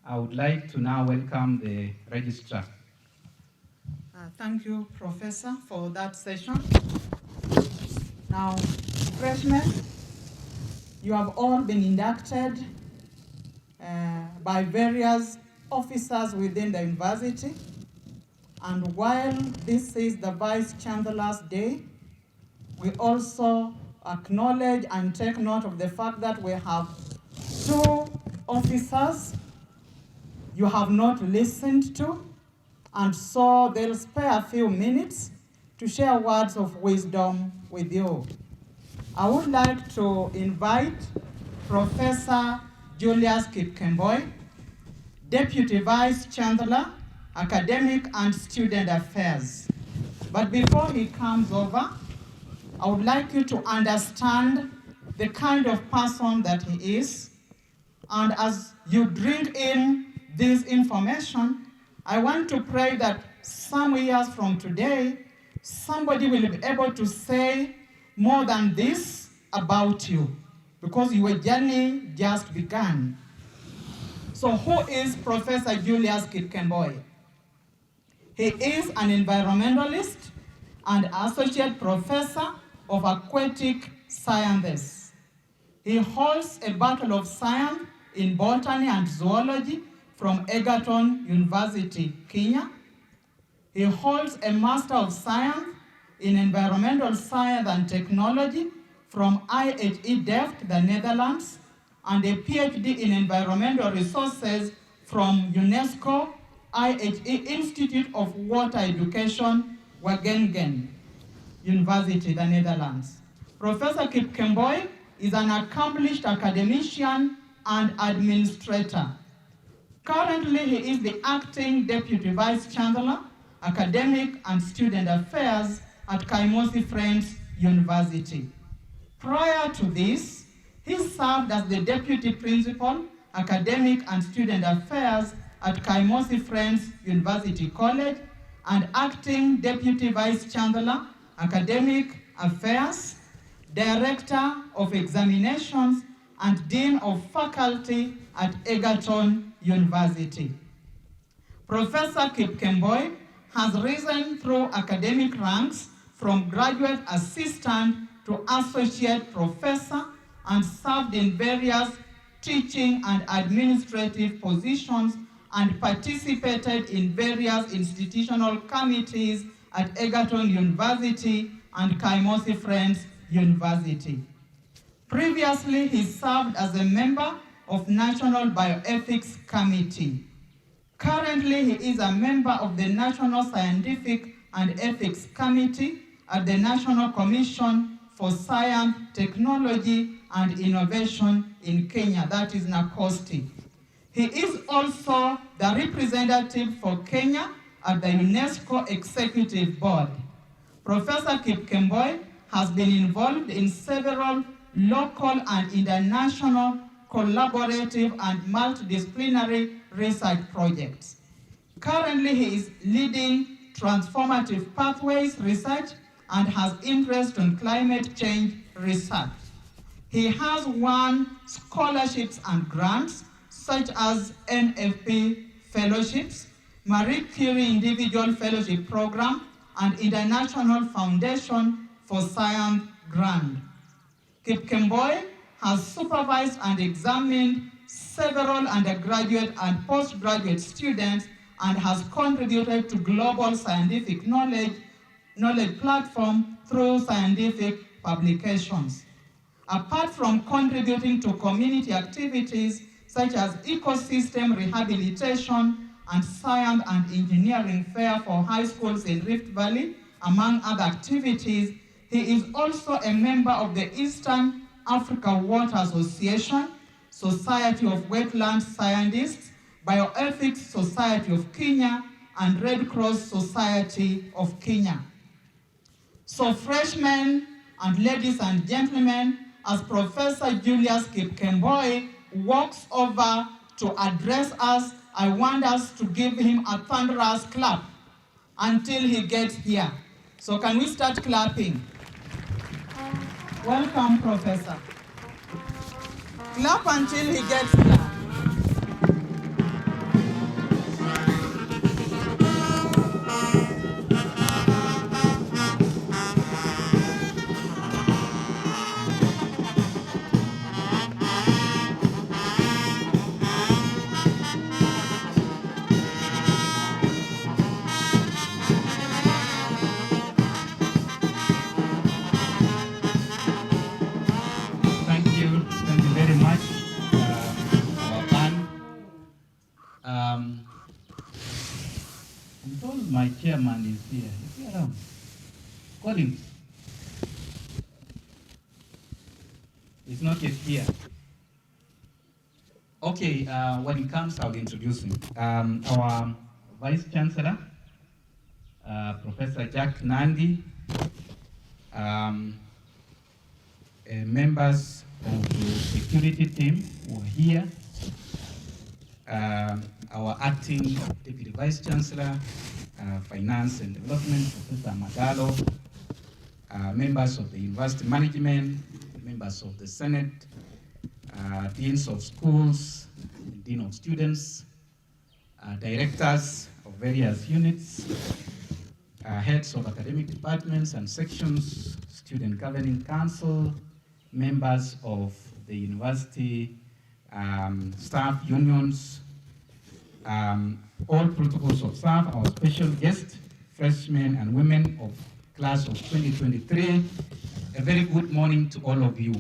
I would like to now welcome the registrar. Thank you, Professor, for that session. Now, freshmen, you have all been inducted by various officers within the university. And while this is the Vice Chancellor's Day, we also acknowledge and take note of the fact that we have two officers you have not listened to, and so they'll spare a few minutes to share words of wisdom with you. I would like to invite Professor Julius Kipkemboi, Deputy Vice Chancellor, Academic and Student Affairs. But before he comes over, I would like you to understand the kind of person that he is. And as you drink in this information, I want to pray that some years from today, somebody will be able to say more than this about you, because your journey just began. So who is Professor Julius Kipkemboi? He is an environmentalist and associate professor of aquatic sciences. He holds a Bachelor of Science in Botany and Zoology from Egerton University, Kenya. He holds a Master of Science in Environmental Science and Technology from IHE Delft, the Netherlands, and a PhD in Environmental Resources from UNESCO IHE Institute of Water Education, Wageningen University, the Netherlands. Professor Kipkemboi is an accomplished academician and administrator. Currently, he is the acting Deputy Vice Chancellor, Academic and Student Affairs at Kaimosi Friends University. Prior to this, he served as the Deputy Principal, Academic and Student Affairs at Kaimosi Friends University College and acting Deputy Vice Chancellor, Academic Affairs, Director of Examinations, and Dean of Faculty at Egerton University. Professor Kipkemboi has risen through academic ranks from graduate assistant to associate professor and served in various teaching and administrative positions and participated in various institutional committees at Egerton University and Kaimosi Friends University. Previously, he served as a member of National Bioethics Committee. Currently, he is a member of the National Scientific and Ethics Committee at the National Commission for Science, Technology, and Innovation in Kenya, that is NACOSTI. He is also the representative for Kenya at the UNESCO Executive Board. Professor Kipkemboi has been involved in several local and international collaborative and multidisciplinary research projects. Currently, he is leading transformative pathways research and has interest in climate change research. He has won scholarships and grants such as NFP fellowships, Marie Curie Individual Fellowship Program, and International Foundation for Science grant. Kipkemboi has supervised and examined several undergraduate and postgraduate students and has contributed to global scientific knowledge platform through scientific publications. Apart from contributing to community activities such as ecosystem rehabilitation and science and engineering fair for high schools in Rift Valley, among other activities, he is also a member of the Eastern Africa Water Association, Society of Wetland Scientists, Bioethics Society of Kenya, and Red Cross Society of Kenya. So freshmen and ladies and gentlemen, as Professor Julius Kipkemboi walks over to address us, I want us to give him a thunderous clap until he gets here. So can we start clapping? Welcome, Professor. Clap until he gets here. told my chairman is here. Is he around? Call him. He's not yet here. Okay, when he comes, I'll introduce him. Our Vice Chancellor, Professor Jack Nandi, members of the security team who are here, our acting Deputy Vice Chancellor, Finance and Development, Professor Magalo, members of the University Management, members of the Senate, deans of schools, dean of students, directors of various units, heads of academic departments and sections, student governing council, members of the university staff unions, all protocols of staff, our special guests, freshmen and women of class of 2023. A very good morning to all of you.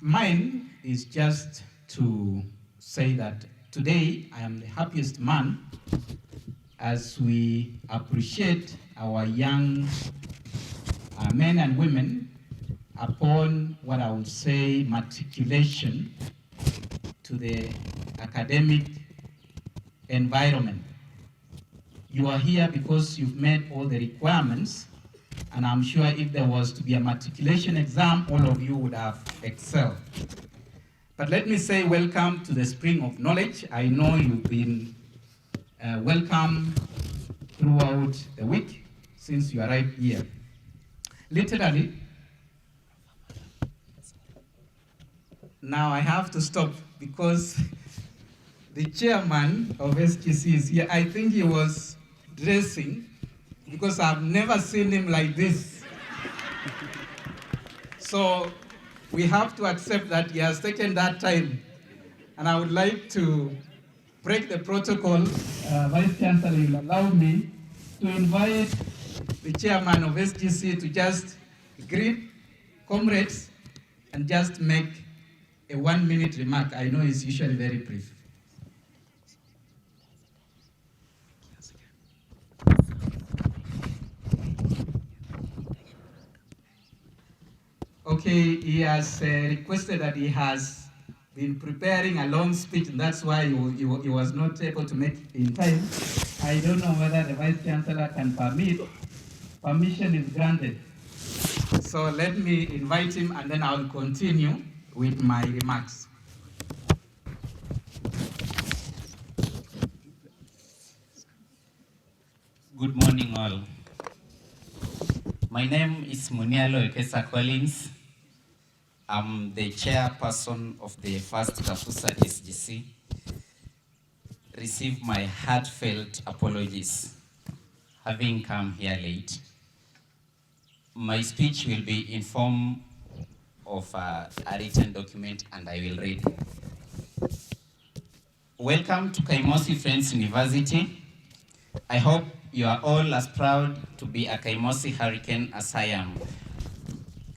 Mine is just to say that today I am the happiest man as we appreciate our young men and women upon what I would say matriculation to the academic environment. You are here because you've met all the requirements, and I'm sure if there was to be a matriculation exam, all of you would have excelled. But let me say welcome to the Spring of Knowledge. I know you've been welcome throughout the week since you arrived here. Literally, now I have to stop because the chairman of SGC is here. I think he was dressing because I've never seen him like this. So we have to accept that he has taken that time. And I would like to break the protocol. Vice Chancellor will allow me to invite the chairman of SGC to just greet comrades and just make a 1-minute remark. I know it's usually very brief. Okay, he has requested that he has been preparing a long speech, and that's why he was not able to make it in time. I don't know whether the Vice Chancellor can permit. Permission is granted. So let me invite him, and then I'll continue with my remarks. Good morning, all. My name is Munialo Ekesa Collins. I'm the chairperson of the first Kafusa SGC. Receive my heartfelt apologies having come here late. My speech will be in form of a written document, and I will read. Welcome to Kaimosi Friends University. I hope you are all as proud to be a Kaimosi Hurricane as I am.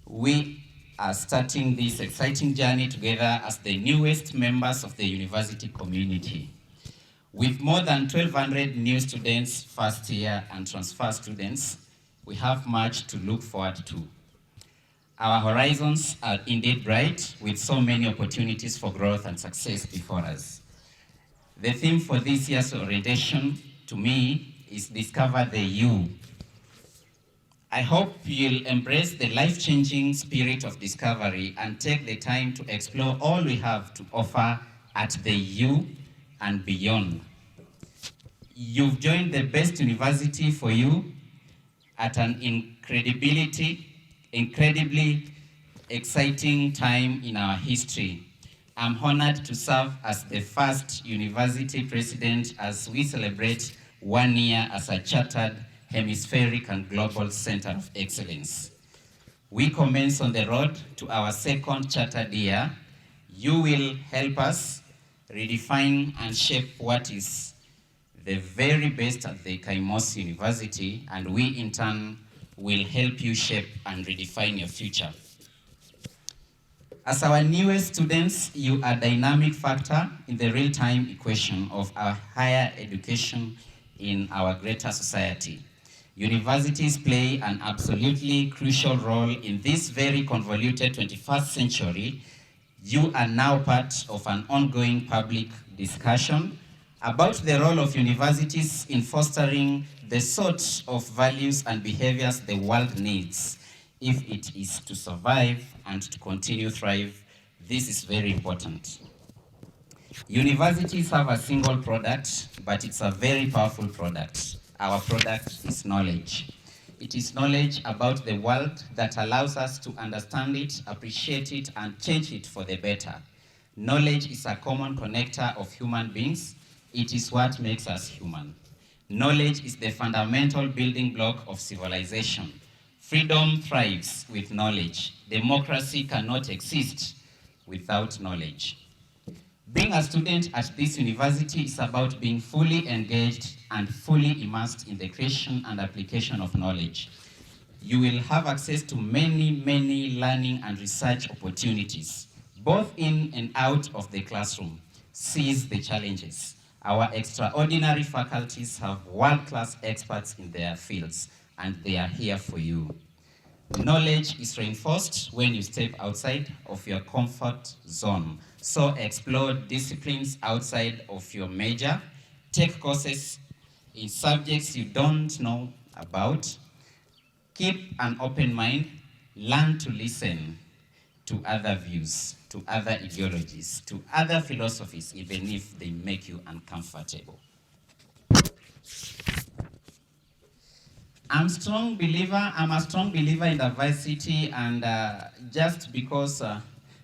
We are starting this exciting journey together as the newest members of the university community. With more than 1,200 new students, first year and transfer students, we have much to look forward to. Our horizons are indeed bright, with so many opportunities for growth and success before us. The theme for this year's orientation, to me, is Discover the You. I hope you'll embrace the life-changing spirit of discovery and take the time to explore all we have to offer at the U and beyond. You've joined the best university for you at an incredibly exciting time in our history. I'm honored to serve as the first university president as we celebrate 1 year as a chartered hemispheric and global center of excellence. We commence on the road to our second chartered year. You will help us redefine and shape what is the very best at the Kaimosi University, and we in turn will help you shape and redefine your future. As our newest students, you are a dynamic factor in the real-time equation of our higher education in our greater society. Universities play an absolutely crucial role in this very convoluted 21st century. You are now part of an ongoing public discussion about the role of universities in fostering the sort of values and behaviors the world needs if it is to survive and to continue to thrive. This is very important. Universities have a single product, but it's a very powerful product. Our product is knowledge. It is knowledge about the world that allows us to understand it, appreciate it, and change it for the better. Knowledge is a common connector of human beings. It is what makes us human. Knowledge is the fundamental building block of civilization. Freedom thrives with knowledge. Democracy cannot exist without knowledge. Being a student at this university is about being fully engaged and fully immersed in the creation and application of knowledge. You will have access to many learning and research opportunities, both in and out of the classroom. Seize the challenges. Our extraordinary faculties have world-class experts in their fields, and they are here for you. Knowledge is reinforced when you step outside of your comfort zone. So explore disciplines outside of your major. Take courses in subjects you don't know about. Keep an open mind. Learn to listen to other views, to other ideologies, to other philosophies, even if they make you uncomfortable. I'm a strong believer in diversity, and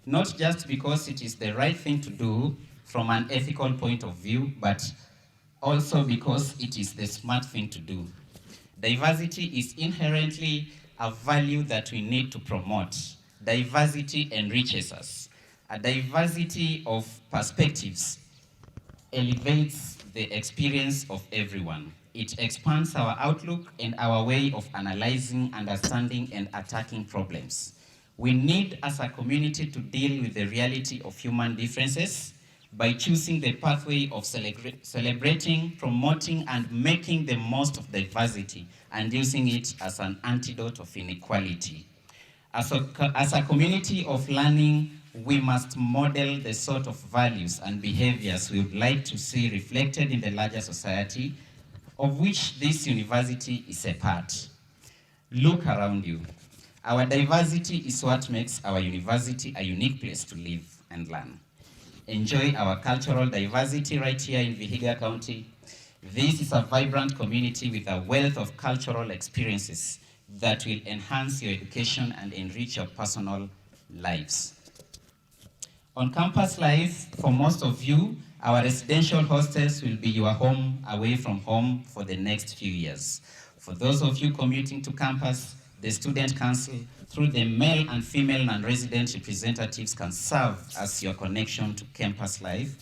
not just because it is the right thing to do from an ethical point of view, but also because it is the smart thing to do. Diversity is inherently a value that we need to promote. Diversity enriches us. A diversity of perspectives elevates the experience of everyone. It expands our outlook and our way of analyzing, understanding, and attacking problems. We need, as a community, to deal with the reality of human differences by choosing the pathway of celebrating, promoting, and making the most of diversity and using it as an antidote of inequality. As a community of learning, we must model the sort of values and behaviors we would like to see reflected in the larger society, of which this university is a part. Look around you. Our diversity is what makes our university a unique place to live and learn. Enjoy our cultural diversity right here in Vihiga County. This is a vibrant community with a wealth of cultural experiences that will enhance your education and enrich your personal lives. On campus life, for most of you, our residential hostels will be your home away from home for the next few years. For those of you commuting to campus, the Student Council, through the male and female non-resident representatives, can serve as your connection to campus life.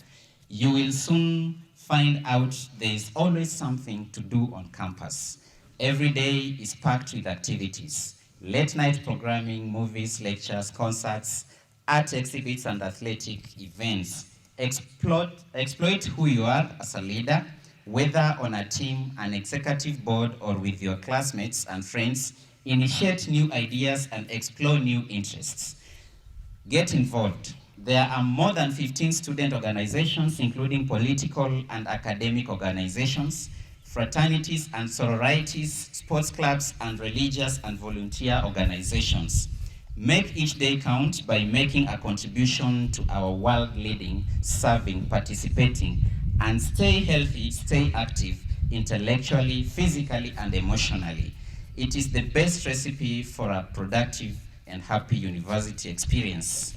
You will soon find out there is always something to do on campus. Every day is packed with activities, late night programming, movies, lectures, concerts, art exhibits, and athletic events. Exploit who you are as a leader, whether on a team, an executive board, or with your classmates and friends. Initiate new ideas and explore new interests. Get involved. There are more than 15 student organizations, including political and academic organizations, fraternities and sororities, sports clubs, and religious and volunteer organizations. Make each day count by making a contribution to our world leading, serving, participating, and stay healthy, stay active, intellectually, physically, and emotionally. It is the best recipe for a productive and happy university experience.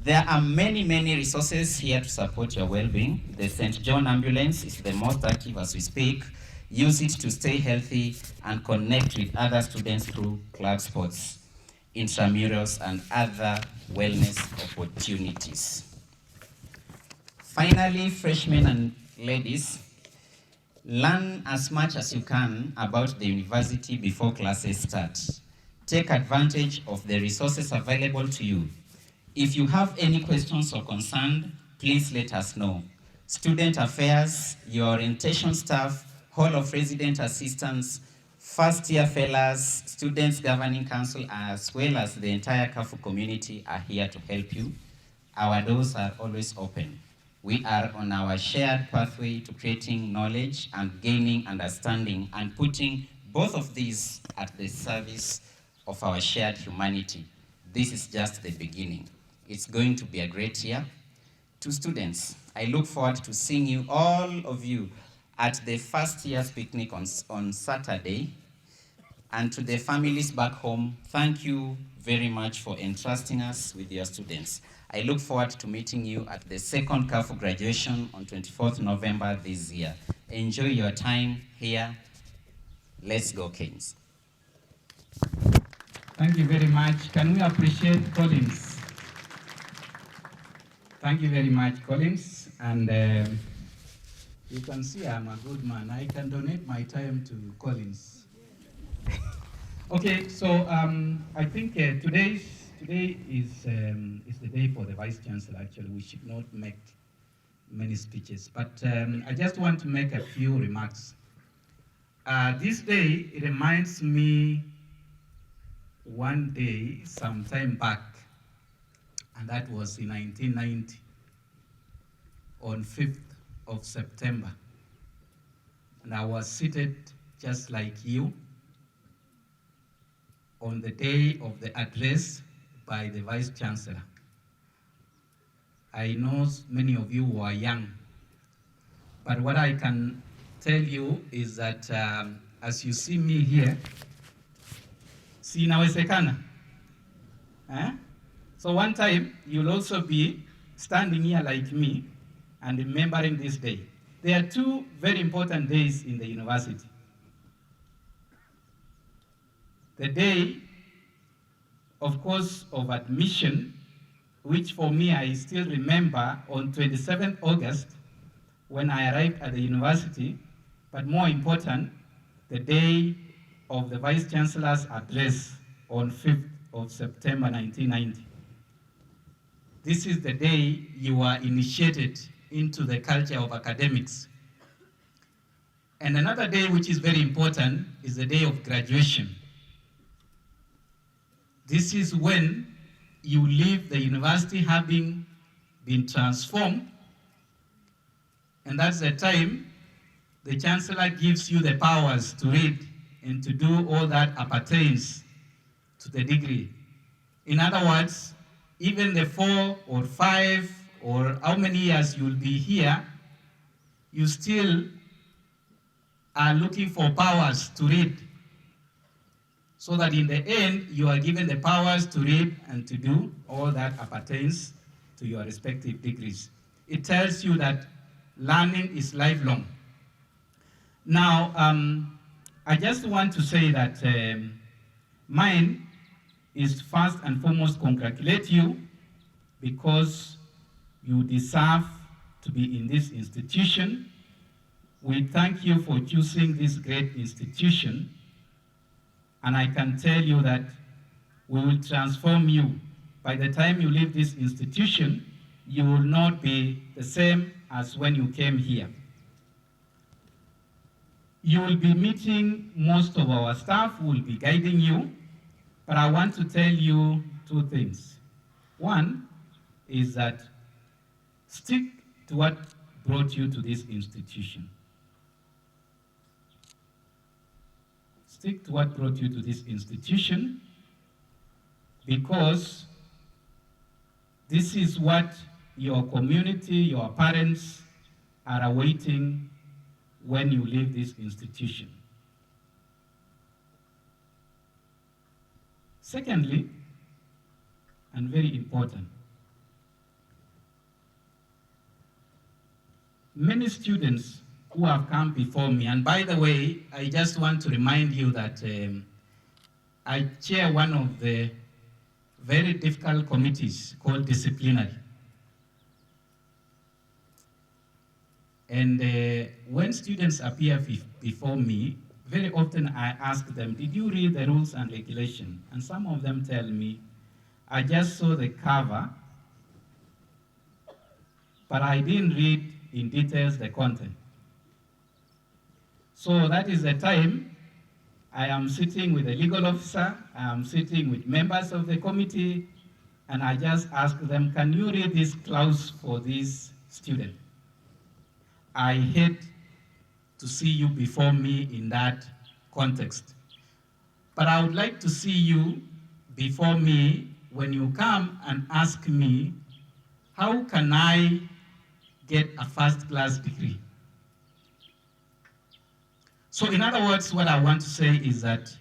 There are many resources here to support your well-being. The St. John Ambulance is the most active as we speak. Use it to stay healthy and connect with other students through club sports, intramurals, and other wellness opportunities. Finally, freshmen and ladies, learn as much as you can about the university before classes start. Take advantage of the resources available to you. If you have any questions or concern, please let us know. Student affairs, your orientation staff, Hall of Resident Assistants, first-year fellows, Students Governing Council, as well as the entire CAFU community are here to help you. Our doors are always open. We are on our shared pathway to creating knowledge and gaining understanding and putting both of these at the service of our shared humanity. This is just the beginning. It's going to be a great year. To students, I look forward to seeing you, all of you, at the first year's picnic on Saturday. And to the families back home, thank you very much for entrusting us with your students. I look forward to meeting you at the second CAFU graduation on 24th November this year. Enjoy your time here. Let's go, Canes. Thank you very much. Can we appreciate Collins? Thank you very much, Collins. And you can see I'm a good man. I can donate my time to Collins. Okay, so I think today is the day for the Vice Chancellor. Actually, we should not make many speeches, but I just want to make a few remarks. This day, it reminds me one day, some time back, and that was in 1990, on 5th of September. And I was seated just like you on the day of the address by the Vice Chancellor. I know many of you were young, but what I can tell you is that as you see me here, si inawezekana. So one time, you'll also be standing here like me and remembering this day. There are two very important days in the university. The day, of course, of admission, which for me, I still remember on 27th August, when I arrived at the university, but more important, the day of the Vice Chancellor's address on 5th of September 1990. This is the day you were initiated into the culture of academics. And another day which is very important is the day of graduation. This is when you leave the university having been transformed, and that's the time the Chancellor gives you the powers to read and to do all that appertains to the degree. In other words, even the 4 or 5 or how many years you'll be here, you still are looking for powers to read, so that in the end, you are given the powers to read and to do all that appertains to your respective degrees. It tells you that learning is lifelong. Now, I just want to say that mine is first and foremost congratulate you because you deserve to be in this institution. We thank you for choosing this great institution, and I can tell you that we will transform you. By the time you leave this institution, you will not be the same as when you came here. You will be meeting most of our staff who will be guiding you, but I want to tell you two things. One is that stick to what brought you to this institution. Stick to what brought you to this institution, because this is what your community, your parents are awaiting when you leave this institution. Secondly, and very important, many students who have come before me, and by the way, I just want to remind you that I chair one of the very difficult committees called disciplinary. And when students appear before me, very often I ask them, did you read the rules and regulations? And some of them tell me, I just saw the cover but I didn't read in details the content. So that is the time I am sitting with a legal officer, I am sitting with members of the committee, and I just ask them, can you read this clause for this student? I hate to see you before me in that context. But I would like to see you before me when you come and ask me, how can I get a first-class degree? So in other words, what I want to say is that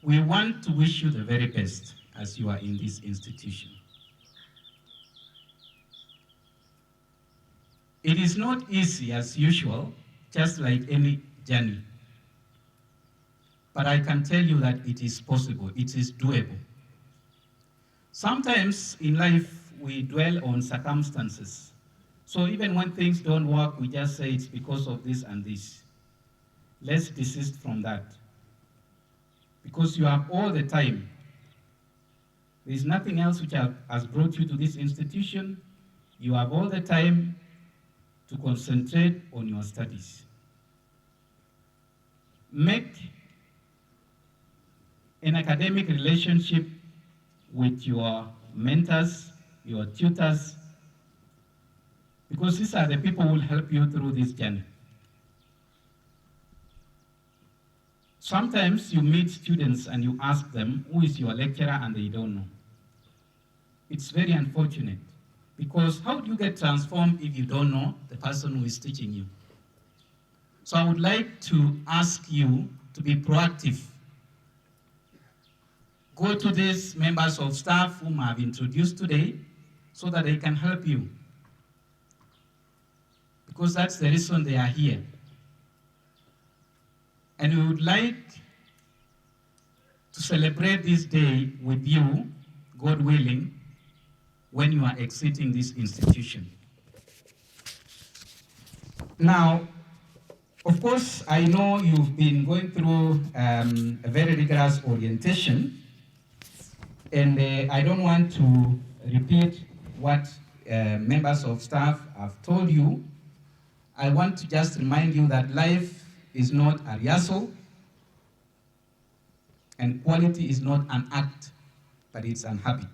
we want to wish you the very best as you are in this institution. It is not easy as usual, just like any journey. But I can tell you that it is possible, it is doable. Sometimes in life, we dwell on circumstances. So even when things don't work, we just say it's because of this and this. Let's desist from that. Because you have all the time. There's nothing else which has brought you to this institution. You have all the time to concentrate on your studies. Make an academic relationship with your mentors, your tutors, because these are the people who will help you through this journey. Sometimes you meet students and you ask them, who is your lecturer, and they don't know. It's very unfortunate, because how do you get transformed if you don't know the person who is teaching you? So I would like to ask you to be proactive. Go to these members of staff whom I have introduced today so that they can help you. Because that's the reason they are here. And we would like to celebrate this day with you, God willing, when you are exiting this institution. Now, of course, I know you've been going through a very rigorous orientation, and I don't want to repeat what members of staff have told you. I want to just remind you that life is not a rehearsal, and quality is not an act, but it's an habit.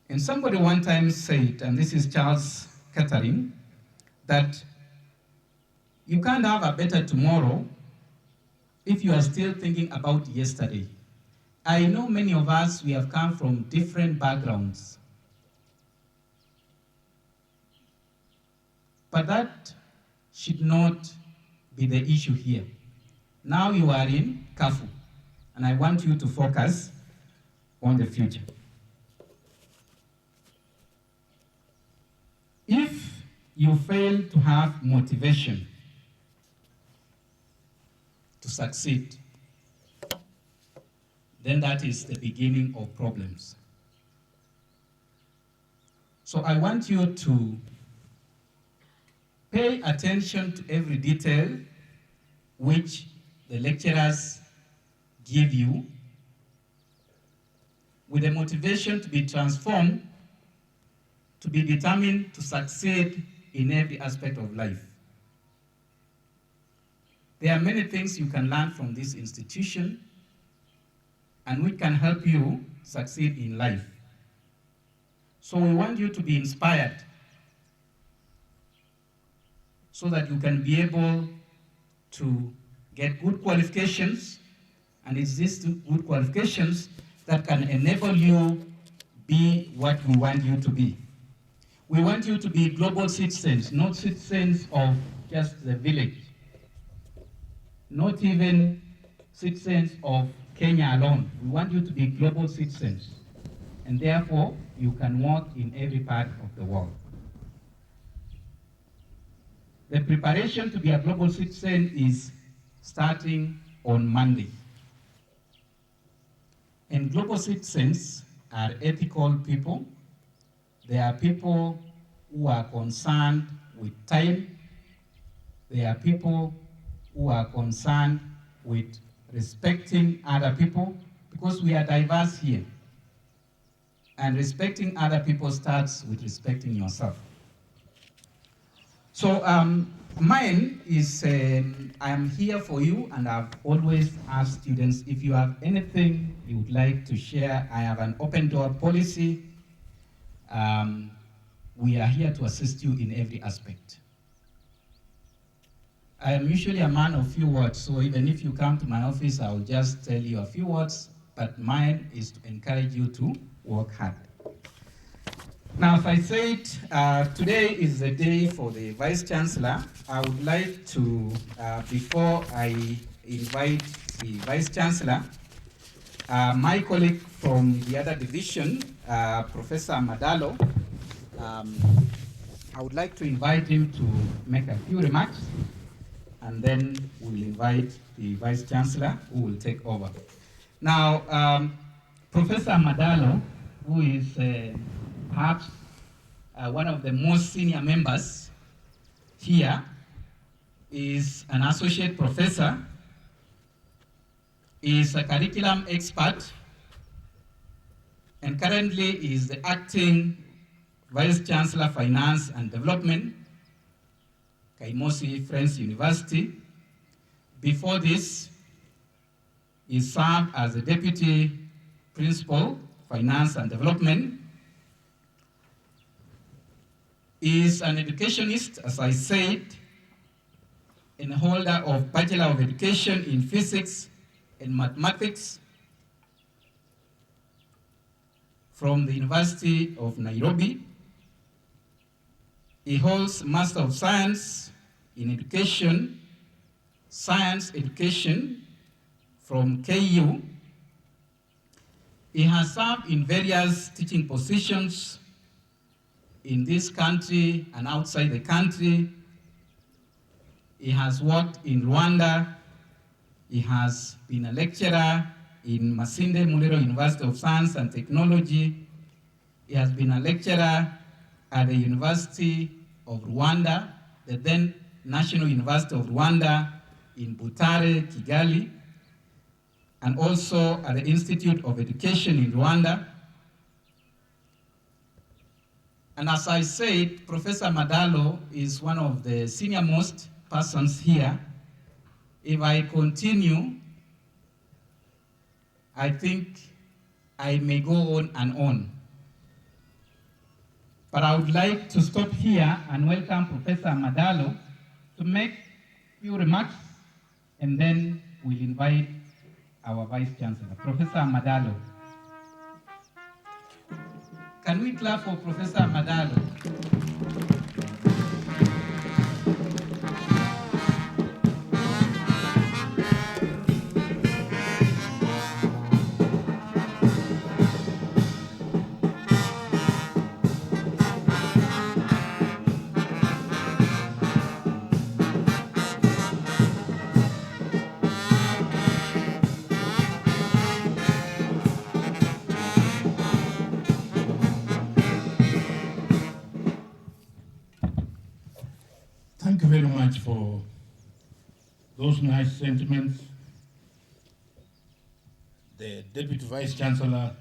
And somebody one time said, and this is Charles Catherine, that you can't have a better tomorrow if you are still thinking about yesterday. I know many of us, we have come from different backgrounds. But that should not be the issue here. Now you are in Kafu, and I want you to focus on the future. If you fail to have motivation to succeed, then that is the beginning of problems. So I want you to pay attention to every detail which the lecturers give you, with the motivation to be transformed, to be determined to succeed in every aspect of life. There are many things you can learn from this institution and which can help you succeed in life. So we want you to be inspired so that you can be able to get good qualifications, and it's these good qualifications that can enable you be what we want you to be. We want you to be global citizens, not citizens of just the village, not even citizens of Kenya alone. We want you to be global citizens, and therefore you can work in every part of the world. The preparation to be a global citizen is starting on Monday. And global citizens are ethical people. They are people who are concerned with time. They are people who are concerned with respecting other people, because we are diverse here. And respecting other people starts with respecting yourself. So mine is, I'm here for you, and I've always asked students, if you have anything you would like to share, I have an open door policy. We are here to assist you in every aspect. I am usually a man of few words, so even if you come to my office, I'll just tell you a few words, but mine is to encourage you to work hard. Now, as I said, today is the day for the Vice Chancellor. I would like to, before I invite the Vice Chancellor, my colleague from the other division, Professor Madalo, I would like to invite him to make a few remarks, and then we'll invite the Vice Chancellor who will take over. Now, Professor Madalo, who is perhaps one of the most senior members here, is an associate professor, is a curriculum expert, and currently is the acting Vice Chancellor Finance and Development, Kaimosi Friends University. Before this, he served as the Deputy Principal, Finance and Development. He is an educationist, as I said, and a holder of Bachelor of Education in Physics and Mathematics from the University of Nairobi. He holds Master of Science in Education, Science Education from KU. He has served in various teaching positions in this country and outside the country. He has worked in Rwanda. He has been a lecturer in Masinde Muliro University of Science and Technology. He has been a lecturer at the University of Rwanda, the then National University of Rwanda in Butare, Kigali, and also at the Institute of Education in Rwanda. And as I said, Professor Madalo is one of the senior most persons here. If I continue, I think I may go on and on. But I would like to stop here and welcome Professor Madalo to make a few remarks, and then we'll invite our Vice Chancellor. Professor Madalo. Can we clap for Professor Madalo? Thank you very much for those nice sentiments. The Deputy Vice Chancellor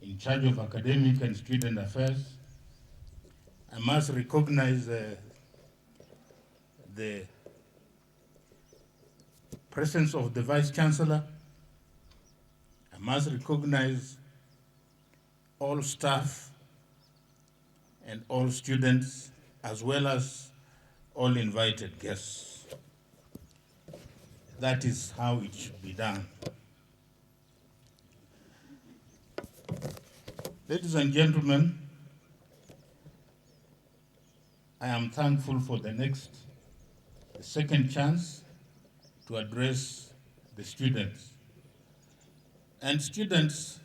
in charge of academic and student affairs. I must recognize the presence of the Vice Chancellor. I must recognize all staff and all students, as well as all invited guests. That is how it should be done. Ladies and gentlemen, I am thankful for the second chance to address the students. And students,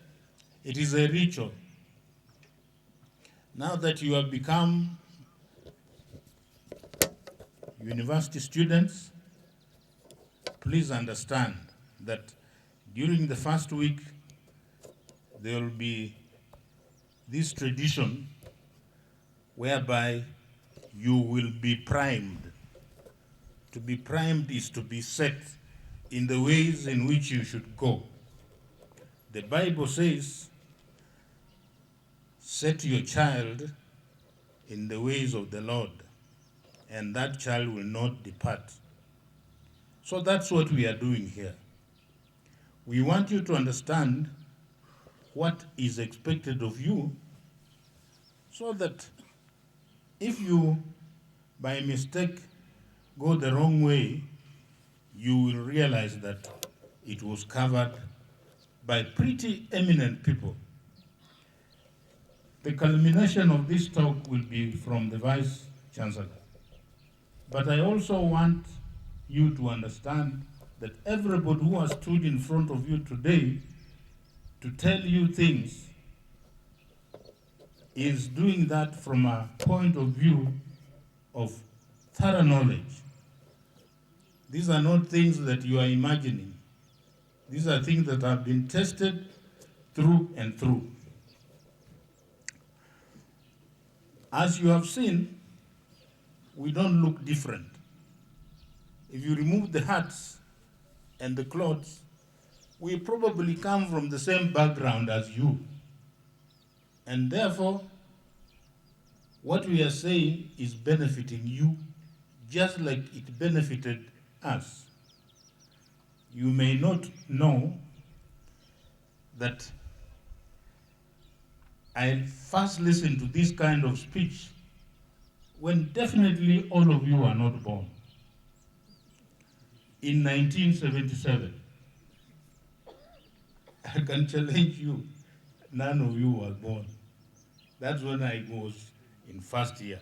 it is a ritual. Now that you have become university students, please understand that during the first week, there will be this tradition whereby you will be primed. To be primed is to be set in the ways in which you should go. The Bible says set your child in the ways of the Lord, and that child will not depart. So that's what we are doing here. We want you to understand what is expected of you, so that if you, by mistake, go the wrong way, you will realize that it was covered by pretty eminent people. The culmination of this talk will be from the Vice Chancellor. But I also want you to understand that everybody who has stood in front of you today to tell you things is doing that from a point of view of thorough knowledge. These are not things that you are imagining. These are things that have been tested through and through. As you have seen, we don't look different. If you remove the hats and the clothes, we probably come from the same background as you. And therefore, what we are saying is benefiting you just like it benefited us. You may not know that I first listened to this kind of speech when definitely all of you are not born. In 1977, I can challenge you, none of you were born. That's when I was in first year.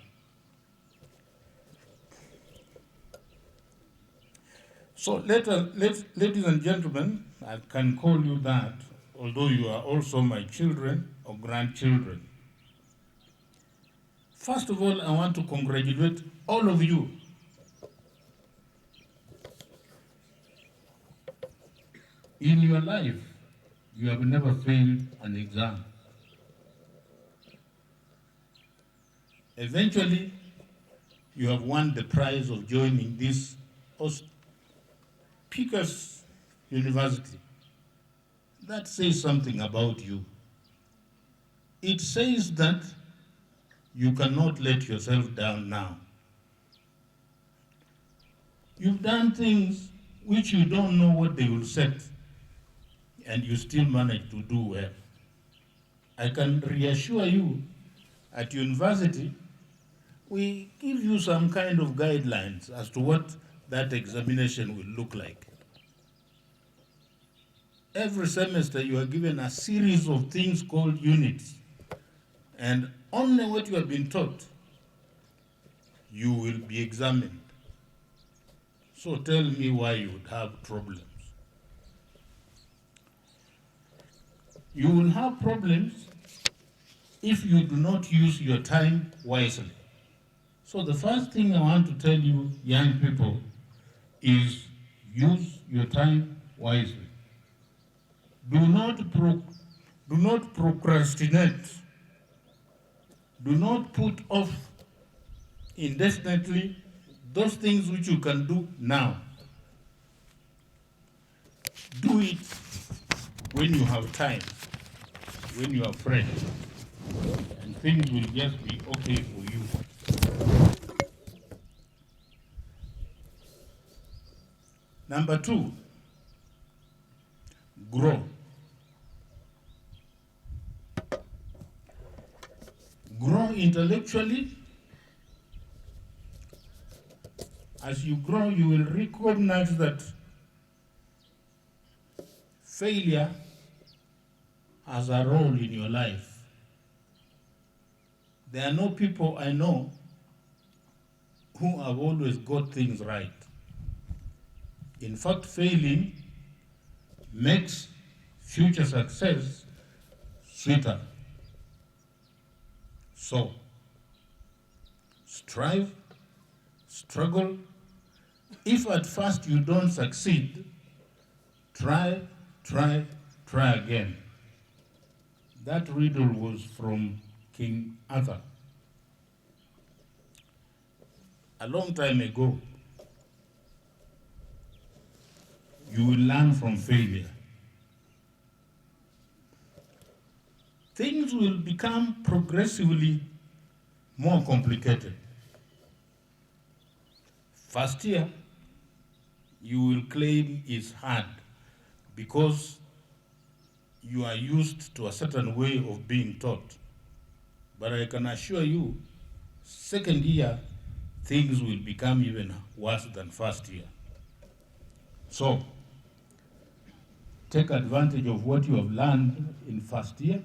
So ladies and gentlemen, I can call you that, although you are also my children or grandchildren. First of all, I want to congratulate all of you. In your life, you have never failed an exam. Eventually, you have won the prize of joining this auspicious university. That says something about you. It says that you cannot let yourself down now. You've done things which you don't know what they will set, and you still manage to do well. I can reassure you, at university, we give you some kind of guidelines as to what that examination will look like. Every semester you are given a series of things called units, and only what you have been taught, you will be examined. So tell me why you would have problems. You will have problems if you do not use your time wisely. So the first thing I want to tell you, young people, is use your time wisely. Do not procrastinate. Do not put off indefinitely those things which you can do now. Do it when you have time, when you are fresh, and things will just be okay for you. Number 2, grow. Grow intellectually. As you grow, you will recognize that failure has a role in your life. There are no people I know who have always got things right. In fact, failing makes future success sweeter. So, strive, struggle. If at first you don't succeed, try again. That riddle was from King Arthur. A long time ago, you will learn from failure. things will become progressively more complicated. First year, you will claim is hard because you are used to a certain way of being taught. But I can assure you, second year, things will become even worse than first year. So, take advantage of what you have learned in first year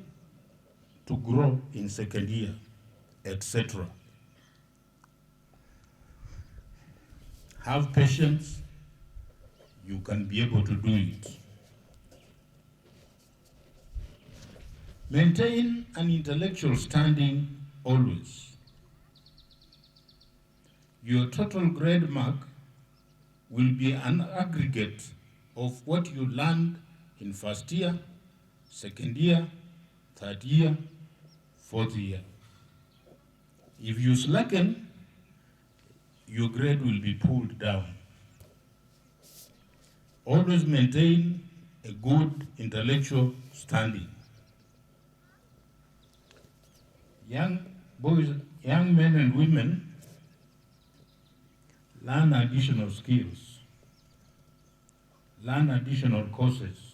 to grow in second year, etc. Have patience, you can be able to do it. Maintain an intellectual standing always. Your total grade mark will be an aggregate of what you learned in first year, second year, third year, fourth year. If you slacken, your grade will be pulled down. Always maintain a good intellectual standing. Young boys, young men and women, learn additional skills, learn additional courses.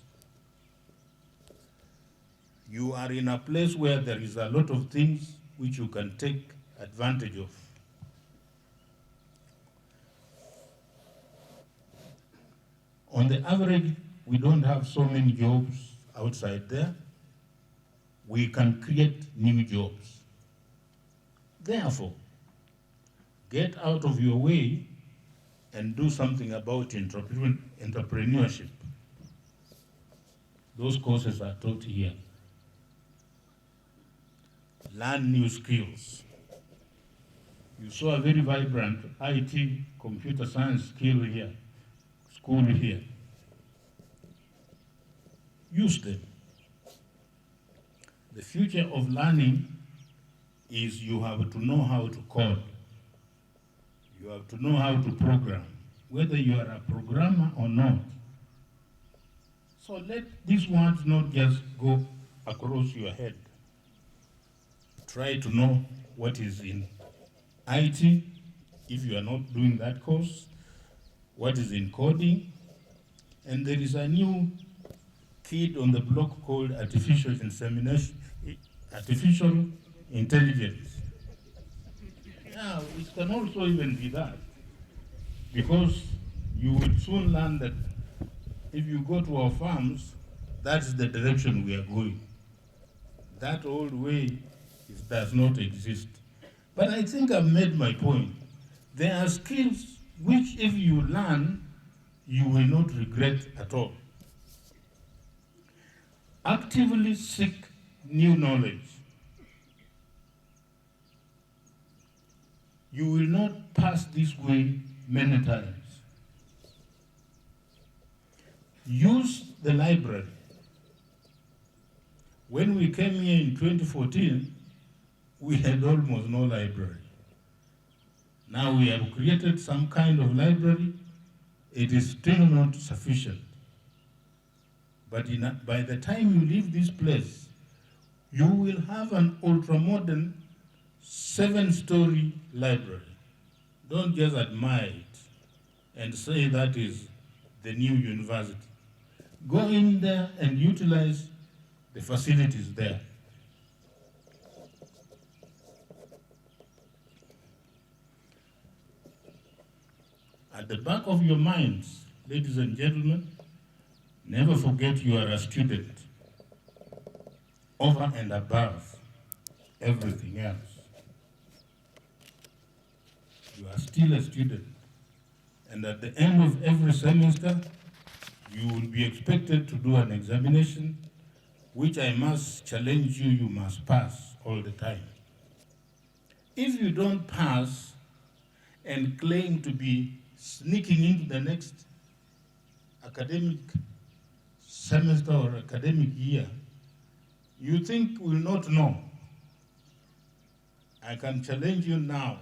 You are in a place where there is a lot of things which you can take advantage of. On the average, we don't have so many jobs outside there. We can create new jobs. Therefore, get out of your way and do something about entrepreneurship. Those courses are taught here. Learn new skills. You saw a very vibrant IT, computer science school here. Use them. The future of learning is you have to know how to code. You have to know how to program, whether you are a programmer or not. So let these words not just go across your head. Try to know what is in IT, if you are not doing that course, what is in coding, and there is a new kid on the block called artificial intelligence. Yeah, it can also even be that, because you will soon learn that if you go to our farms, that's the direction we are going. That old way does not exist. But I think I've made my point. There are skills which if you learn, you will not regret at all. Actively seek new knowledge. You will not pass this way many times. Use the library. When we came here in 2014, we had almost no library. Now we have created some kind of library. It is still not sufficient. But by the time you leave this place, you will have an ultra-modern 7-story library. Don't just admire it and say that is the new university. Go in there and utilize the facilities there. At the back of your minds, ladies and gentlemen, never forget you are a student over and above everything else. You are still a student, and at the end of every semester, you will be expected to do an examination, which I must challenge you, you must pass all the time. If you don't pass and claim to be sneaking into the next academic semester or academic year, you think will not know. I can challenge you now.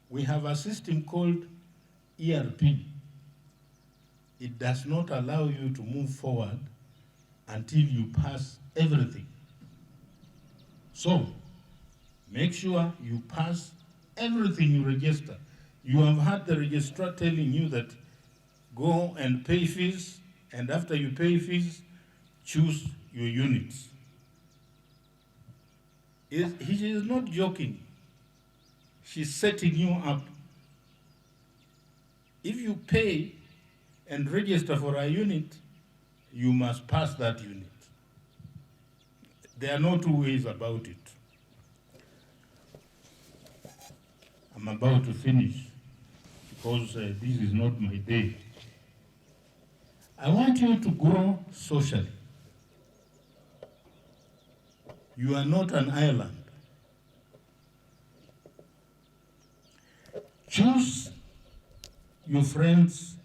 We have a system called ERP. It does not allow you to move forward until you pass everything. So, make sure you pass everything you register. You have had the registrar telling you that go and pay fees, and after you pay fees, choose your units. He is not joking. She's setting you up. If you pay and register for a unit, you must pass that unit. There are no two ways about it. I'm about to finish because this is not my day. I want you to grow socially. You are not an island. Choose your friends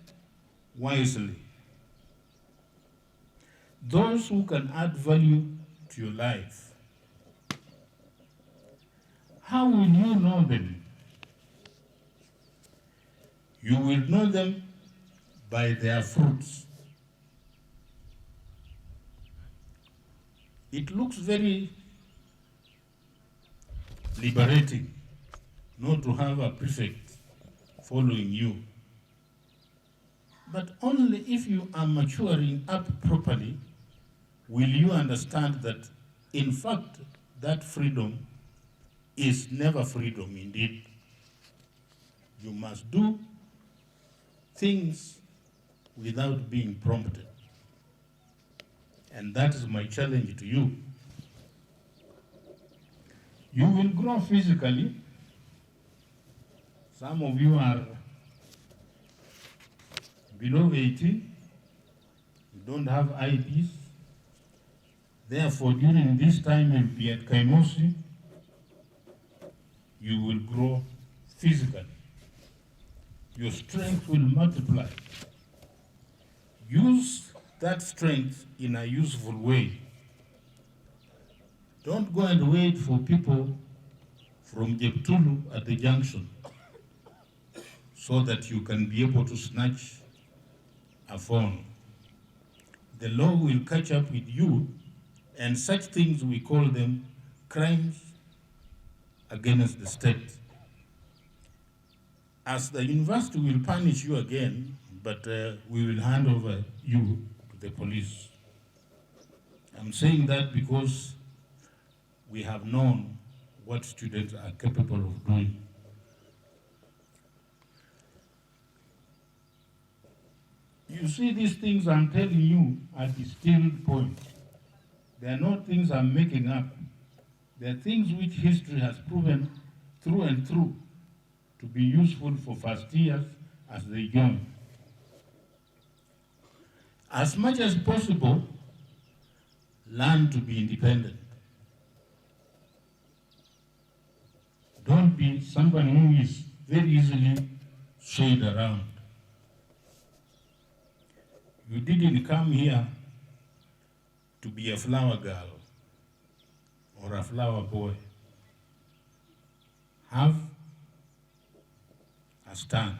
wisely. Those who can add value to your life. How will you know them? You will know them by their fruits. It looks very liberating not to have a prefect following you. But only if you are maturing up properly will you understand that, in fact, that freedom is never freedom indeed. You must do things without being prompted. And that is my challenge to you. You will grow physically. Some of you are below 18. You don't have IDs. Therefore, during this time you'll be at Kaimosi, you will grow physically. Your strength will multiply. Use that strength in a useful way. Don't go and wait for people from Jeptulu at the junction so that you can be able to snatch a phone. The law will catch up with you, and such things, we call them crimes against the state. As the university will punish you again, but we will hand over you to the police. I'm saying that because we have known what students are capable of doing. You see, these things I'm telling you are distilled points. They are not things I'm making up. They are things which history has proven through and through to be useful for first years as they join. As much as possible, learn to be independent. Don't be somebody who is very easily swayed around. You didn't come here to be a flower girl or a flower boy. Have a stand,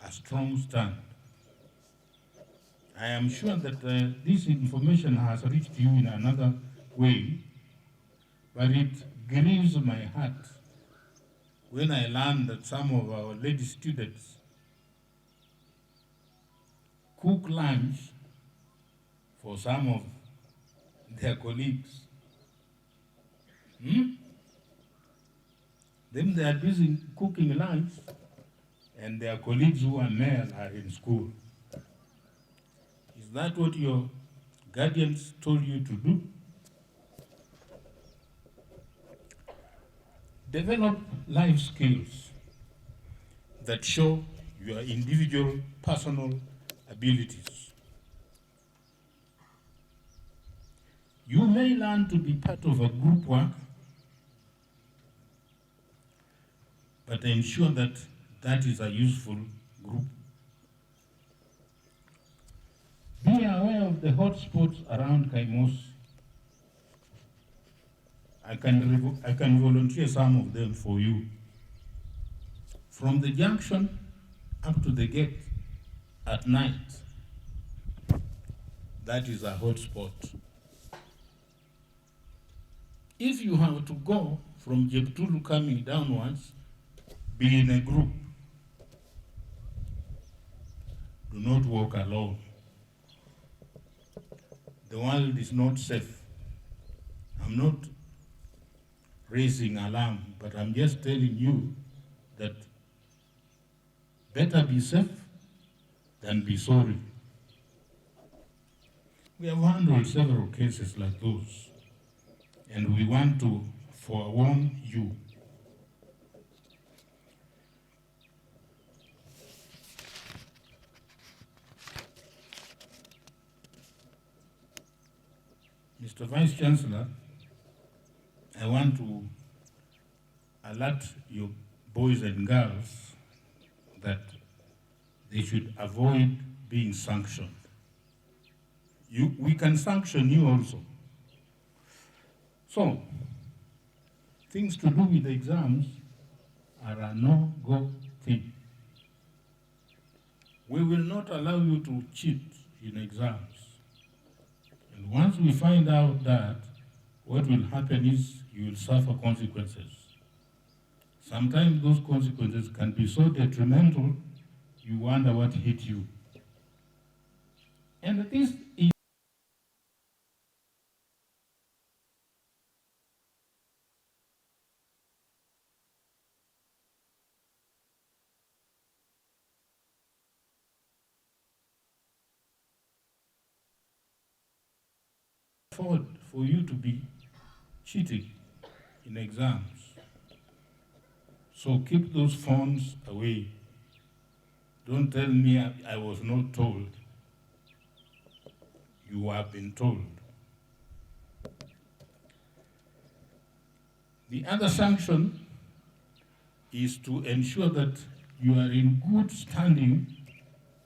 a strong stand. I am sure that this information has reached you in another way, but it grieves my heart when I learn that some of our lady students cook lunch for some of their colleagues. Then they are busy cooking lunch, and their colleagues who are male are in school. Is that what your guardians told you to do? Develop life skills that show your individual personal abilities. You may learn to be part of a group work, but ensure that that is a useful group. Be aware of the hotspots around Kaimos. I can volunteer some of them for you. From the junction up to the gate at night, that is a hotspot. If you have to go from Jebtulu coming downwards, be in a group. Do not walk alone. The world is not safe. I'm not raising alarm, but I'm just telling you that better be safe than be sorry. We have handled several cases like those, and we want to forewarn you. Mr. Vice Chancellor, I want to alert your boys and girls that they should avoid being sanctioned. We can sanction you also. So, things to do with the exams are a no-go thing. We will not allow you to cheat in exams. And once we find out that, what will happen is you will suffer consequences. Sometimes those consequences can be so detrimental, you wonder what hit you. And this is afford for you to be cheating in exams. So keep those phones away. Don't tell me I was not told. You have been told. The other sanction is to ensure that you are in good standing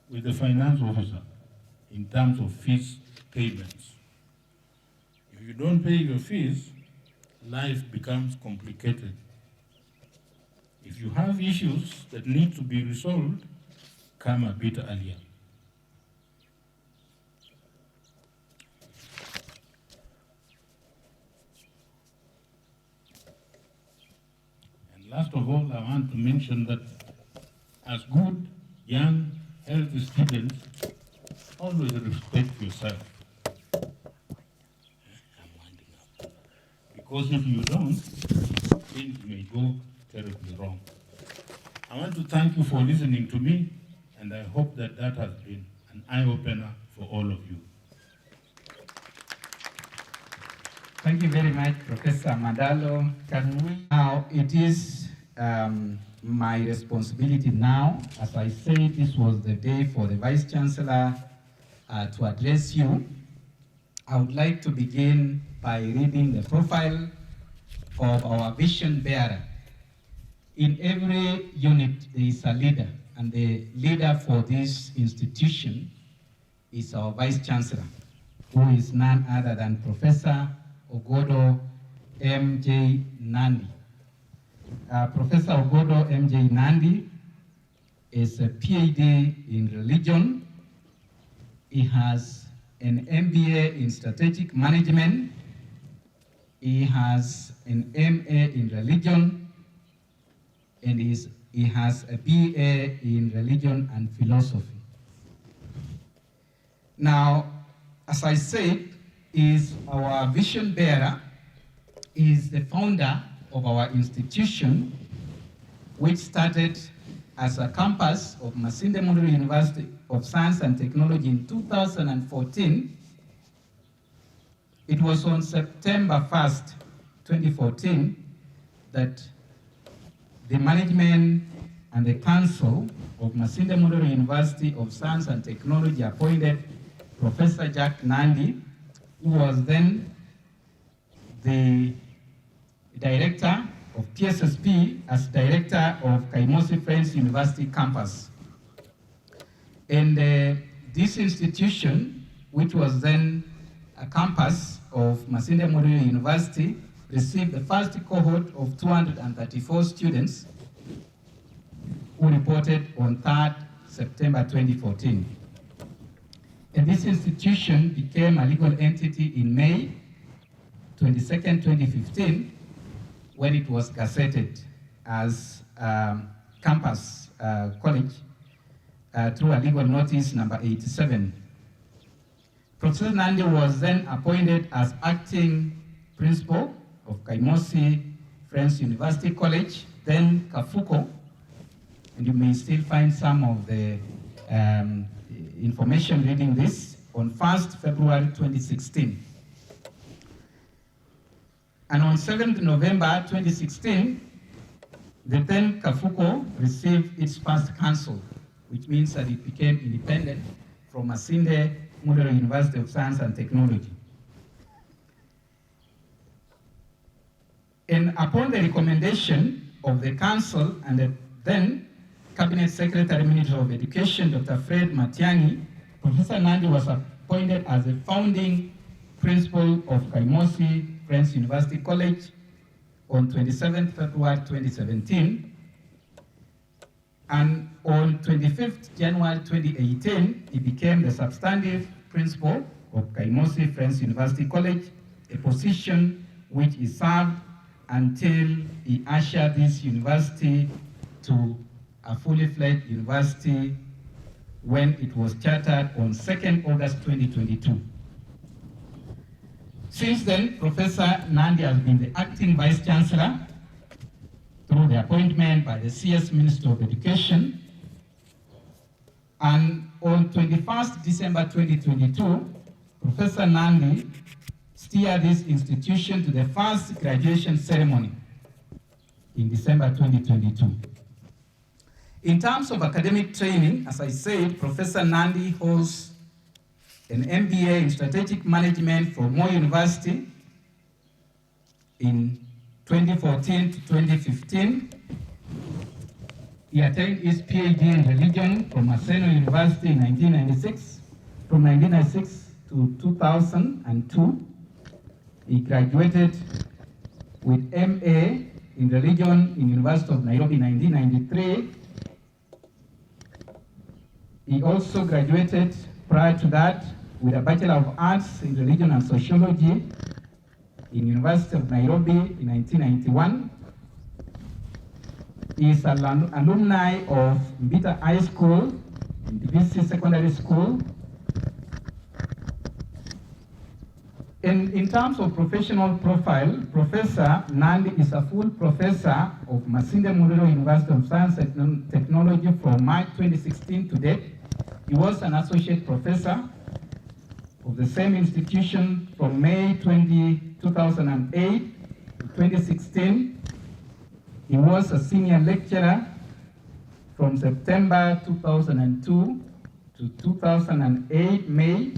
with the finance officer in terms of fees payments. If you don't pay your fees, life becomes complicated. If you have issues that need to be resolved, come a bit earlier. And last of all, I want to mention that as good, young, healthy students, always respect yourself. Because if you don't, things may go terribly wrong. I want to thank you for listening to me, and I hope that that has been an eye-opener for all of you. Thank you very much, Professor Madalo. Now, it is my responsibility now, as I said, this was the day for the Vice Chancellor to address you. I would like to begin by reading the profile of our vision bearer. In every unit, there is a leader, and the leader for this institution is our Vice Chancellor, who is none other than Professor Ogodo M.J. Nandi. Professor Ogodo M.J. Nandi is a PhD in religion. He has an MBA in strategic management. He has an MA in religion, and he has a BA in religion and philosophy. Now, as I said, is our vision bearer, is the founder of our institution, which started as a campus of Masinde Muliro University of Science and Technology in 2014. It was on September 1st, 2014, that the management and the council of Masinde Muliro University of Science and Technology appointed Professor Jack Nandi, who was then the director of PSSP as director of Kaimosi Friends University campus. And this institution, which was then a campus of Masinde Muliro University, received the first cohort of 234 students who reported on 3rd September 2014. And this institution became a legal entity in May 22nd, 2015, when it was gazetted as campus college through a legal notice number 87. Professor Nandi was then appointed as acting principal of Kaimosi Friends University College, then Kafuko, and you may still find some of the information reading this on 1st February 2016. And on 7th November 2016, the then Kafuko received its first council, which means that it became independent from Masinde Muliro University of Science and Technology. And upon the recommendation of the council and the then Cabinet Secretary Minister of Education, Dr. Fred Matiang'i, Professor Nandi was appointed as the founding principal of Kaimosi Friends University College on 27th February 2017. And on 25th January 2018, he became the substantive principal of Kaimosi Friends University College, a position which he served until he ushered this university to a fully fledged university when it was chartered on 2nd August 2022. Since then, Professor Nandi has been the acting Vice Chancellor through the appointment by the CS Minister of Education. And on 21st December 2022, Professor Nandi steered this institution to the first graduation ceremony in December 2022. In terms of academic training, as I said, Professor Nandi holds an MBA in Strategic Management from Moi University in 2014 to 2015. He attained his PhD in religion from Maseno University in 1996. From 1996 to 2002, he graduated with MA in religion in University of Nairobi in 1993. He also graduated prior to that with a Bachelor of Arts in Religion and Sociology in University of Nairobi in 1991. He is an alumni of Mbita High School and DBC Secondary School. In terms of professional profile, Professor Nandi is a full professor of Masinde Muliro University of Science and Technology from March 2016 to date. He was an associate professor of the same institution from May 2008 to 2016. He was a senior lecturer from September 2002 to 2008 May.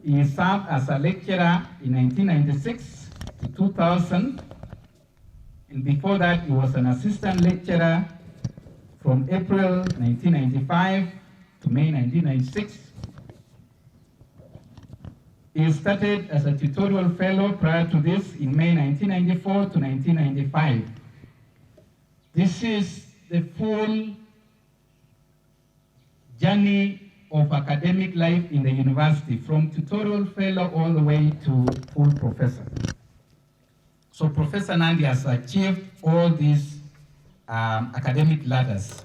He served as a lecturer in 1996 to 2000, and before that he was an assistant lecturer from April 1995 to May 1996. He started as a tutorial fellow prior to this in May 1994 to 1995. This is the full journey of academic life in the university, from tutorial fellow all the way to full professor. So Professor Nandi has achieved all these academic ladders.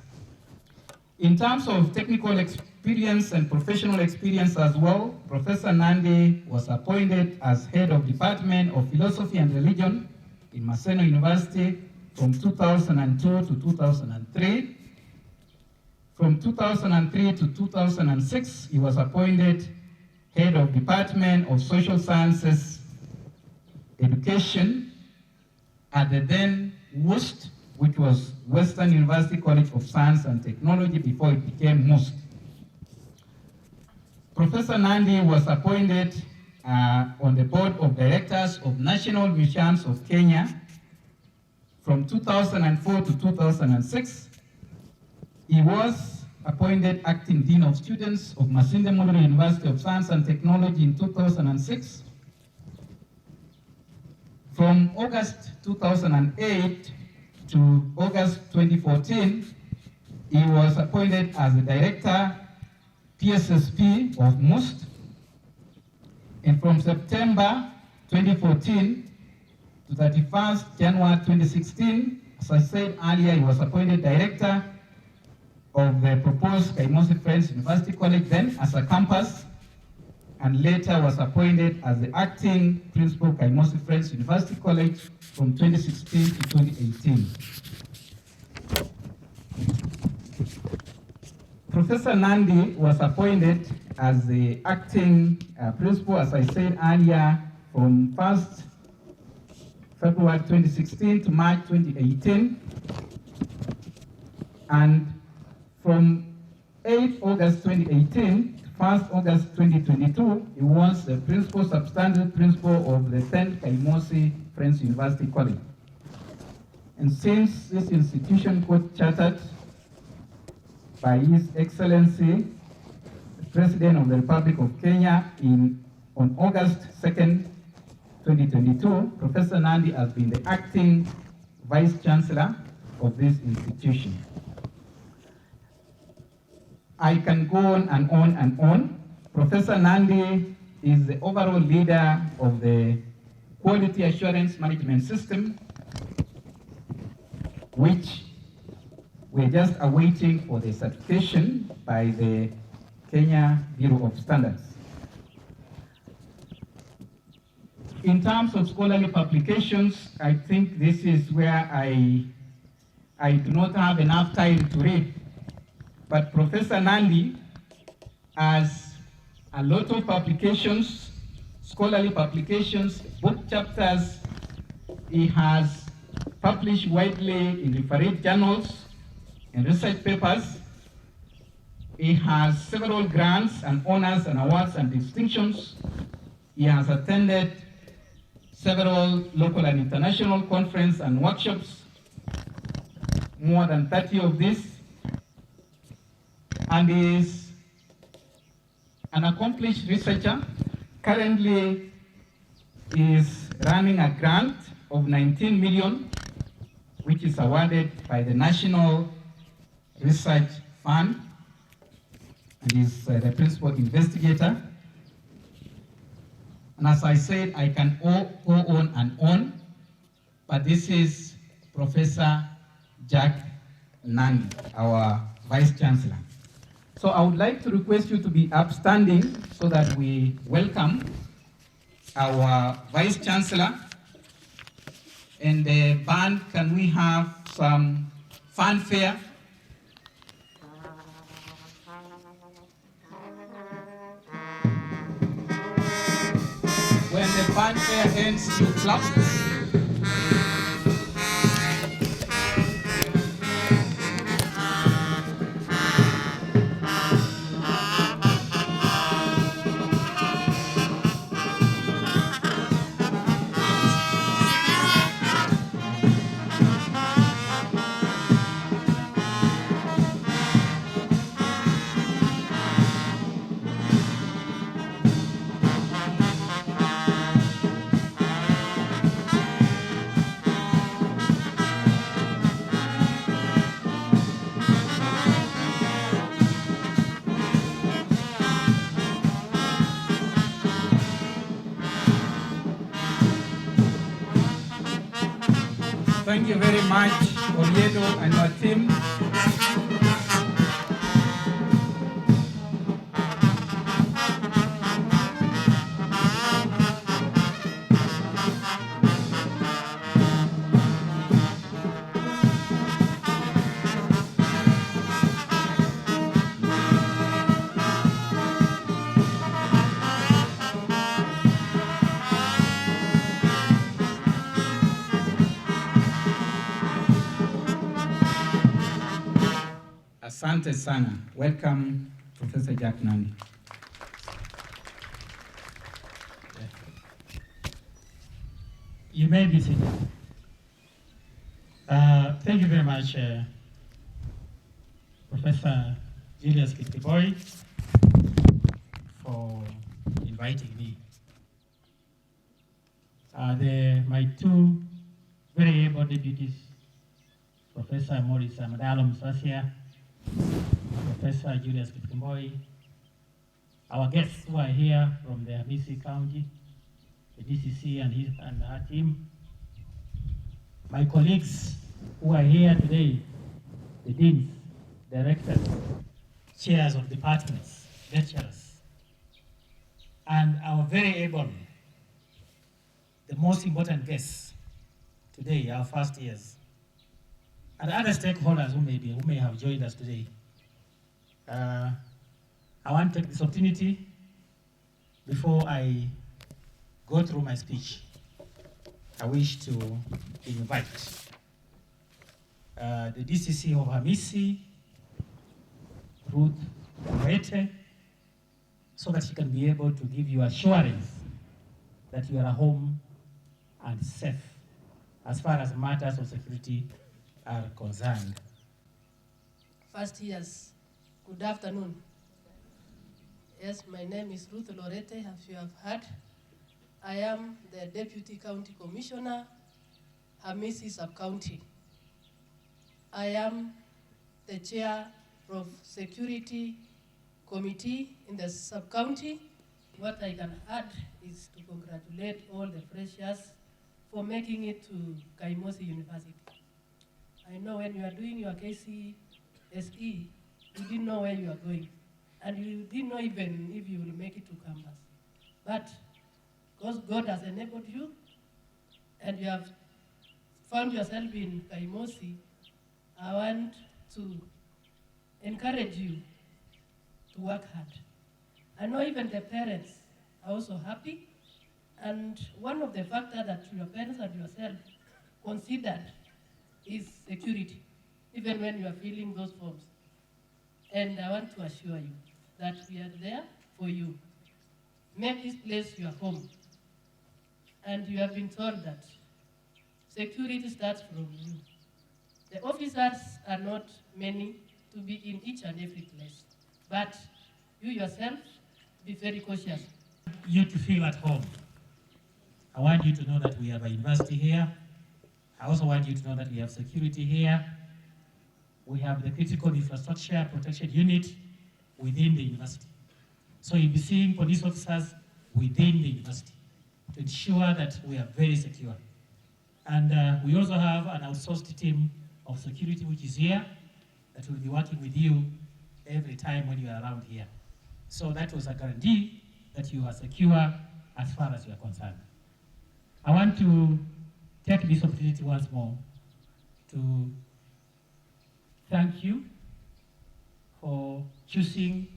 In terms of technical experience and professional experience as well, Professor Nandi was appointed as head of Department of Philosophy and Religion in Maseno University from 2002 to 2003. From 2003 to 2006, he was appointed head of Department of Social Sciences Education at the then WUST, which was Western University College of Science and Technology before it became MUST. Professor Nandi was appointed on the board of directors of National Museums of Kenya from 2004 to 2006. He was appointed acting Dean of Students of Masinde Muliro University of Science and Technology in 2006. From August 2008 to August 2014, he was appointed as the Director, PSSP of MUST. And from September 2014 to 31st January 2016. As I said earlier, he was appointed director of the proposed Kaimosi Friends University College then as a campus, and later was appointed as the acting principal Kaimosi Friends University College from 2016 to 2018. Professor Nandi was appointed as the acting principal, as I said earlier, from 1st February 2016 to March 2018. And from 8th August 2018 to 1st August 2022, he was the principal, substantive principal of the 10th Kaimosi Friends University College. And since this institution got chartered by His Excellency, the President of the Republic of Kenya on August 2nd, 2022, Professor Nandi has been the acting Vice Chancellor of this institution. I can go on and on and on. Professor Nandi is the overall leader of the Quality Assurance Management System, which we're just awaiting for the certification by the Kenya Bureau of Standards. In terms of scholarly publications, I think this is where I do not have enough time to read. But Professor Nandi has a lot of publications, scholarly publications, book chapters. He has published widely in refereed journals and research papers. He has several grants and honors and awards and distinctions. He has attended several local and international conferences and workshops, more than 30 of these, and is an accomplished researcher. Currently is running a grant of 19 million, which is awarded by the National Research Fund, and is the principal investigator. And as I said, I can go on and on, but this is Professor Jack Nandi, our Vice Chancellor. So I would like to request you to be upstanding so that we welcome our Vice Chancellor. And the band, can we have some fanfare? When the fanfare ends, you clap. Thank you very much, Ogodo and your team. Asante sana. Welcome, Professor Jack Nandi. You may be seated. Thank you very much, Professor Julius Kitkiboi, for inviting me. My two very able deputies, Professor Maurice Amadalo Musasia, Professor Julius Kitkiboi, our guests who are here from the Hamisi County, the DCC and her team, my colleagues who are here today, the deans, directors, chairs of departments, lecturers, and our very able, the most important guests today, our first years, and other stakeholders who may have joined us today. I want to take this opportunity before I go through my speech. I wish to invite the DCC of Hamisi, Ruth Wete, so that she can be able to give you assurance that you are at home and safe as far as matters of security are concerned. First years, good afternoon. Yes, my name is Ruth Lorete, as you have heard. I am the Deputy County Commissioner, Hamisi Sub-County. I am the Chair of Security Committee in the Sub-County. What I can add is to congratulate all the freshers for making it to Kaimosi University. I know when you are doing your KCSE, you didn't know where you are going, and you didn't know even if you will make it to campus. But because God has enabled you, and you have found yourself in Kaimosi, I want to encourage you to work hard. I know even the parents are also happy, and one of the factors that your parents and yourself considered is security, even when you are filling those forms. And I want to assure you that we are there for you. Make this place your home. And you have been told that security starts from you. The officers are not many to be in each and every place, but you yourself be very cautious. You to feel at home. I want you to know that we have a university here. I also want you to know that we have security here. We have the critical infrastructure protection unit within the university. So you'll be seeing police officers within the university to ensure that we are very secure. And we also have an outsourced team of security which is here that will be working with you every time when you are around here. So that was a guarantee that you are secure as far as you are concerned. I want to take this opportunity once more to thank you for choosing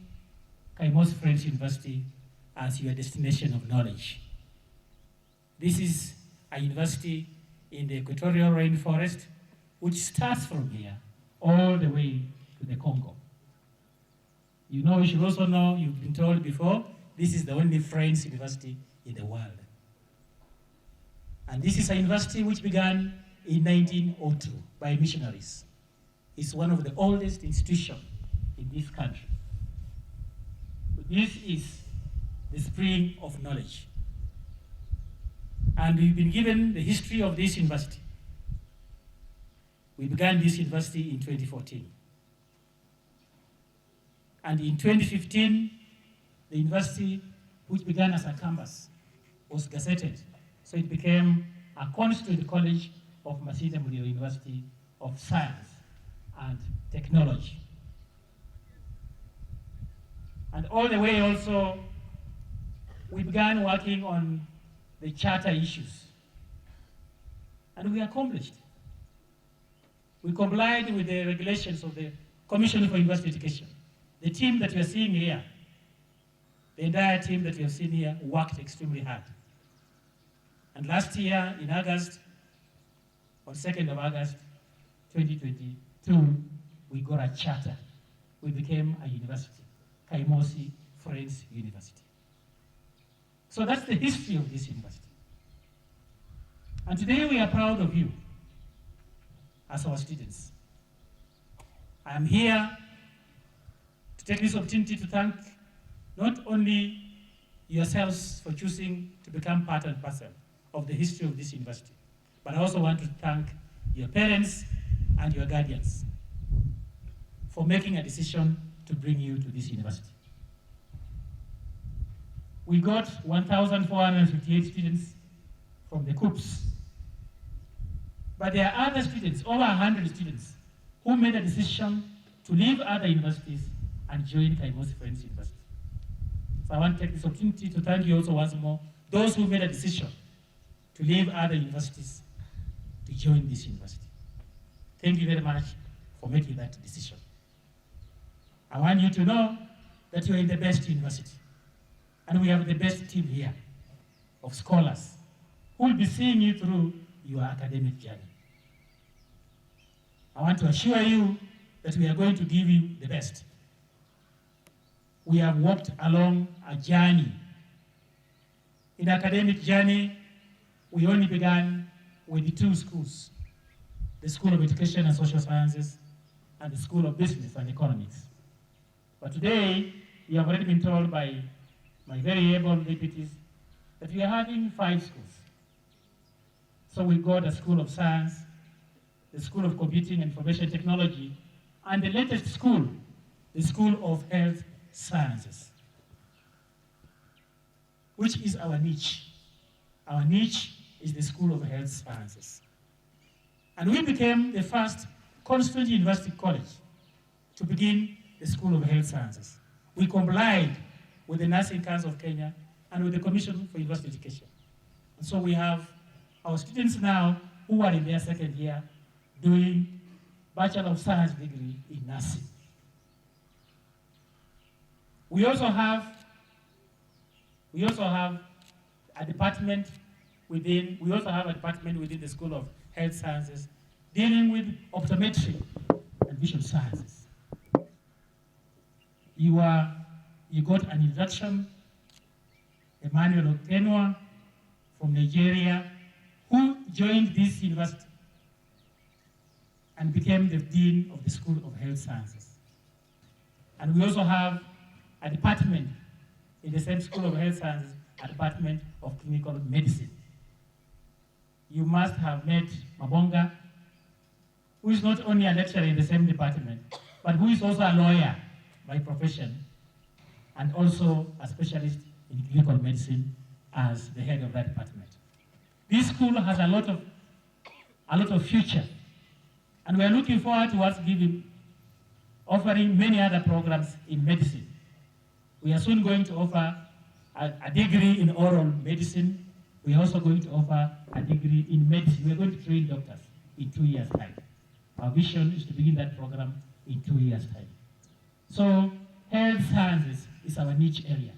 Kaimosi Friends University as your destination of knowledge. This is a university in the equatorial rainforest, which starts from here all the way to the Congo. You should also know, you've been told before, this is the only Friends University in the world. And this is a university which began in 1902 by missionaries. It's one of the oldest institutions in this country. This is the spring of knowledge. And we've been given the history of this university. We began this university in 2014. And in 2015, the university, which began as a campus, was gazetted. So it became a constituent college of Masinde Muliro University of Science and Technology. And all the way also, we began working on the charter issues. And we accomplished. We complied with the regulations of the Commission for University Education. The team that you are seeing here, the entire team that you have seen here, worked extremely hard. And last year, in August, on 2nd of August, 2022, we got a charter. We became a university, Kaimosi Friends University. So that's the history of this university. And today we are proud of you as our students. I am here to take this opportunity to thank not only yourselves for choosing to become part and parcel of the history of this university, but I also want to thank your parents and your guardians for making a decision to bring you to this university. We got 1,458 students from the COOPs. But there are other students, over 100 students, who made a decision to leave other universities and join Kaimosi Friends University. So I want to take this opportunity to thank you also once more, those who made a decision to leave other universities to join this university. Thank you very much for making that decision. I want you to know that you are in the best university. And we have the best team here of scholars who will be seeing you through your academic journey. I want to assure you that we are going to give you the best. We have walked along a journey. In academic journey, we only began with the two schools, the School of Education and Social Sciences and the School of Business and Economics. But today, we have already been told by my very able deputies that we are having 5 schools. So we got a School of Science, the School of Computing and Information Technology, and the latest school, the School of Health Sciences, which is our niche. Our niche is the School of Health Sciences. And we became the first constituent university college to begin the School of Health Sciences. We complied with the Nursing Council of Kenya and with the Commission for University Education. And so we have our students now who are in their second year doing Bachelor of Science degree in nursing. We also have a department within the School of Health Sciences dealing with optometry and visual sciences. You got an introduction, Emmanuel Okenwa from Nigeria, who joined this university and became the Dean of the School of Health Sciences. And we also have a department in the same School of Health Sciences, a Department of Clinical Medicine. You must have met Mabonga, who is not only a lecturer in the same department, but who is also a lawyer by profession, and also a specialist in clinical medicine as the head of that department. This school has a lot of future, and we are looking forward towards offering many other programs in medicine. We are soon going to offer a degree in oral medicine. We are also going to offer a degree in medicine. We are going to train doctors in 2 years' time. Our vision is to begin that program in 2 years' time. So health sciences is our niche area.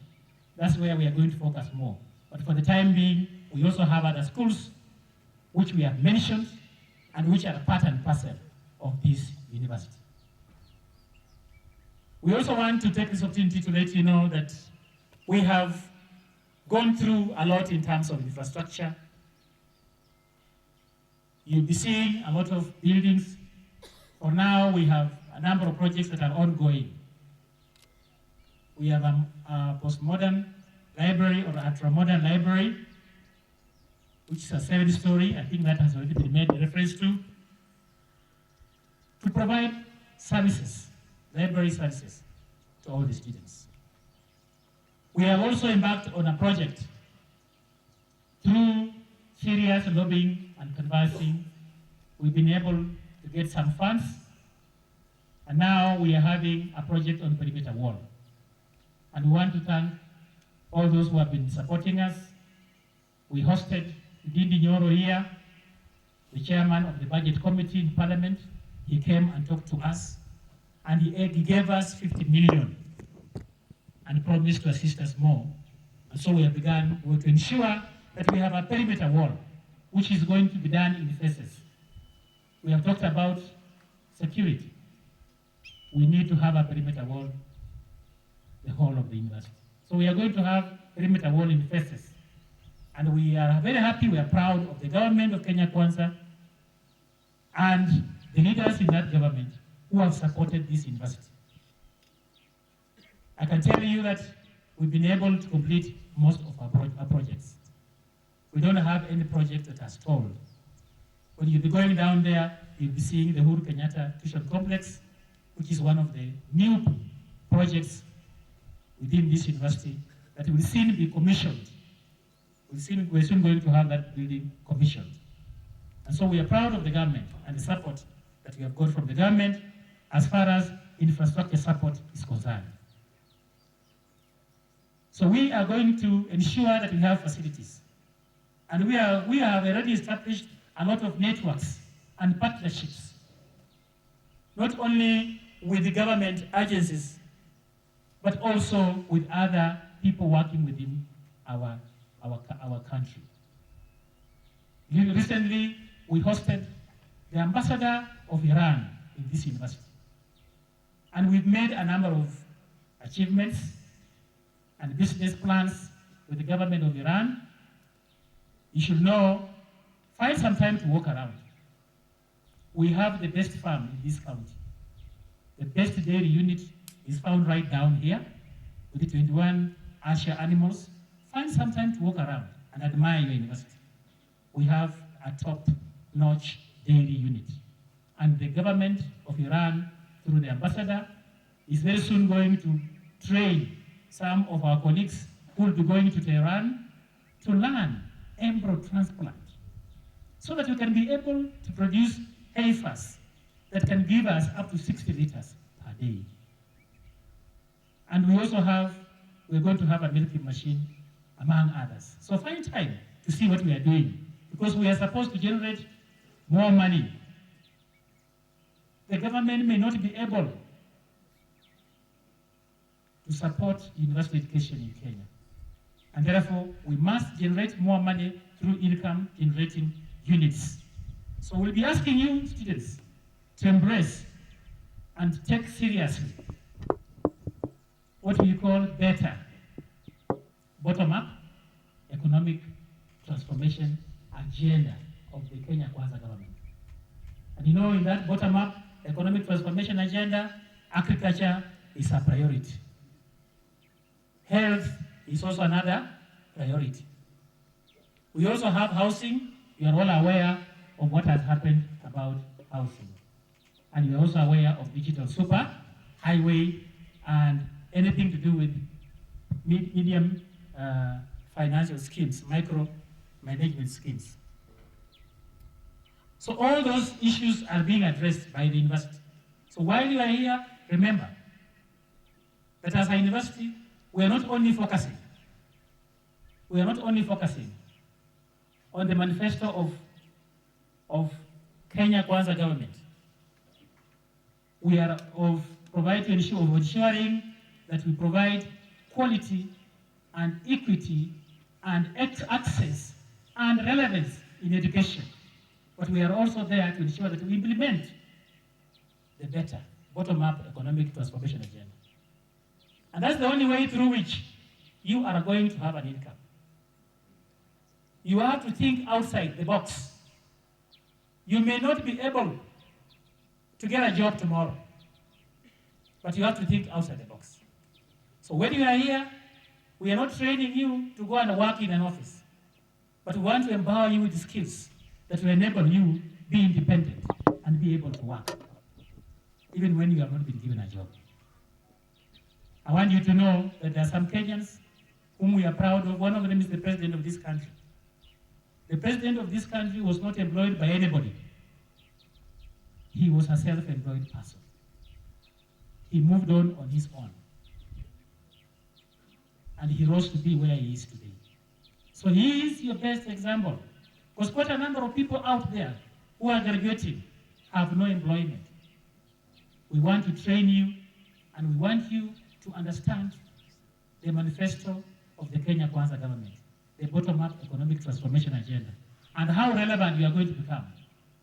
That's where we are going to focus more. But for the time being, we also have other schools which we have mentioned and which are part and parcel of this university. We also want to take this opportunity to let you know that we have gone through a lot in terms of infrastructure. You'll be seeing a lot of buildings. For now, we have a number of projects that are ongoing. We have a postmodern library or ultra-modern library, which is a 7-story. I think that has already been made reference to provide services, library services, to all the students. We have also embarked on a project through serious lobbying and canvassing. We've been able to get some funds, and now we are having a project on perimeter wall. And we want to thank all those who have been supporting us. We hosted Nandi here, the chairman of the budget committee in Parliament. He came and talked to us, and he gave us 50 million and promised to assist us more. And so we have begun to ensure that we have a perimeter wall, which is going to be done in phases. We have talked about security. We need to have a perimeter wall, the whole of the university. So we are going to have perimeter wall in phases. And we are very happy, we are proud of the government of Kenya Kwanza and the leaders in that government who have supported this university. I can tell you that we've been able to complete most of our projects. We don't have any project that has stalled. When you'll be going down there, you'll be seeing the Uhuru Kenyatta Tuition Complex, which is one of the new projects within this university, that will soon be commissioned. We're soon going to have that building commissioned. And so we are proud of the government and the support that we have got from the government as far as infrastructure support is concerned. So we are going to ensure that we have facilities. And we have already established a lot of networks and partnerships, not only with the government agencies, but also with other people working within our country. Recently, we hosted the ambassador of Iran in this university. And we've made a number of achievements and business plans with the government of Iran. You should know, find some time to walk around. We have the best farm in this county. The best dairy unit is found right down here with the 21 Asha animals. Find some time to walk around and admire your university. We have a top-notch dairy unit. And the government of Iran, through the ambassador, is very soon going to train some of our colleagues who will be going to Tehran to learn embryo transplant so that we can be able to produce heifers that can give us up to 60 liters per day. And we're going to have a milking machine, among others. So find time to see what we are doing, because we are supposed to generate more money. The government may not be able to support university education in Kenya. And therefore, we must generate more money through income generating units. So we'll be asking you, students, to embrace and take seriously what we call better bottom-up economic transformation agenda of the Kenya Kwanza government. And you know, in that bottom-up economic transformation agenda, agriculture is a priority. Health is also another priority. We also have housing. You are all aware of what has happened about housing. And you are also aware of digital super, highway, and anything to do with medium financial schemes, micro management schemes. So all those issues are being addressed by the university. So while you are here, remember that as a university, we are not only focusing on the manifesto of Kenya Kwanza government. We are ensuring that we provide quality and equity and access and relevance in education. But we are also there to ensure that we implement the better bottom-up economic transformation agenda. And that's the only way through which you are going to have an income. You have to think outside the box. You may not be able to get a job tomorrow, but you have to think outside the box. So when you are here, we are not training you to go and work in an office, but we want to empower you with skills that will enable you be independent and be able to work, even when you have not been given a job. I want you to know that there are some Kenyans whom we are proud of. One of them is the president of this country. The president of this country was not employed by anybody. He was a self-employed person. He moved on his own. And he rose to be where he is today. So he is your best example. Because quite a number of people out there who are graduating have no employment. We want to train you, and we want you to understand the manifesto of the Kenya Kwanza government, the bottom-up economic transformation agenda, and how relevant you are going to become.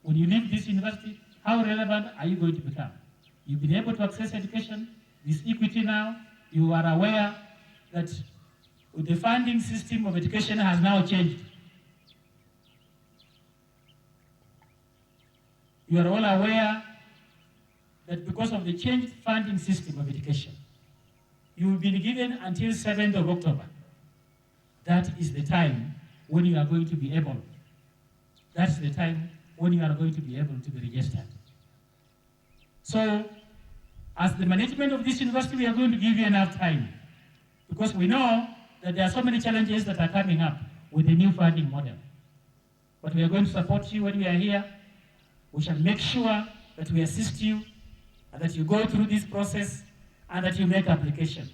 When you leave this university, how relevant are you going to become? You've been able to access education, this equity now. You are aware that the funding system of education has now changed. You are all aware that because of the changed funding system of education, you will be given until 7th of October. That is the time when you are going to be able. That's the time when you are going to be able to be registered. So, as the management of this university, we are going to give you enough time, because we know that there are so many challenges that are coming up with the new funding model. But we are going to support you when we are here. We shall make sure that we assist you and that you go through this process and that you make application.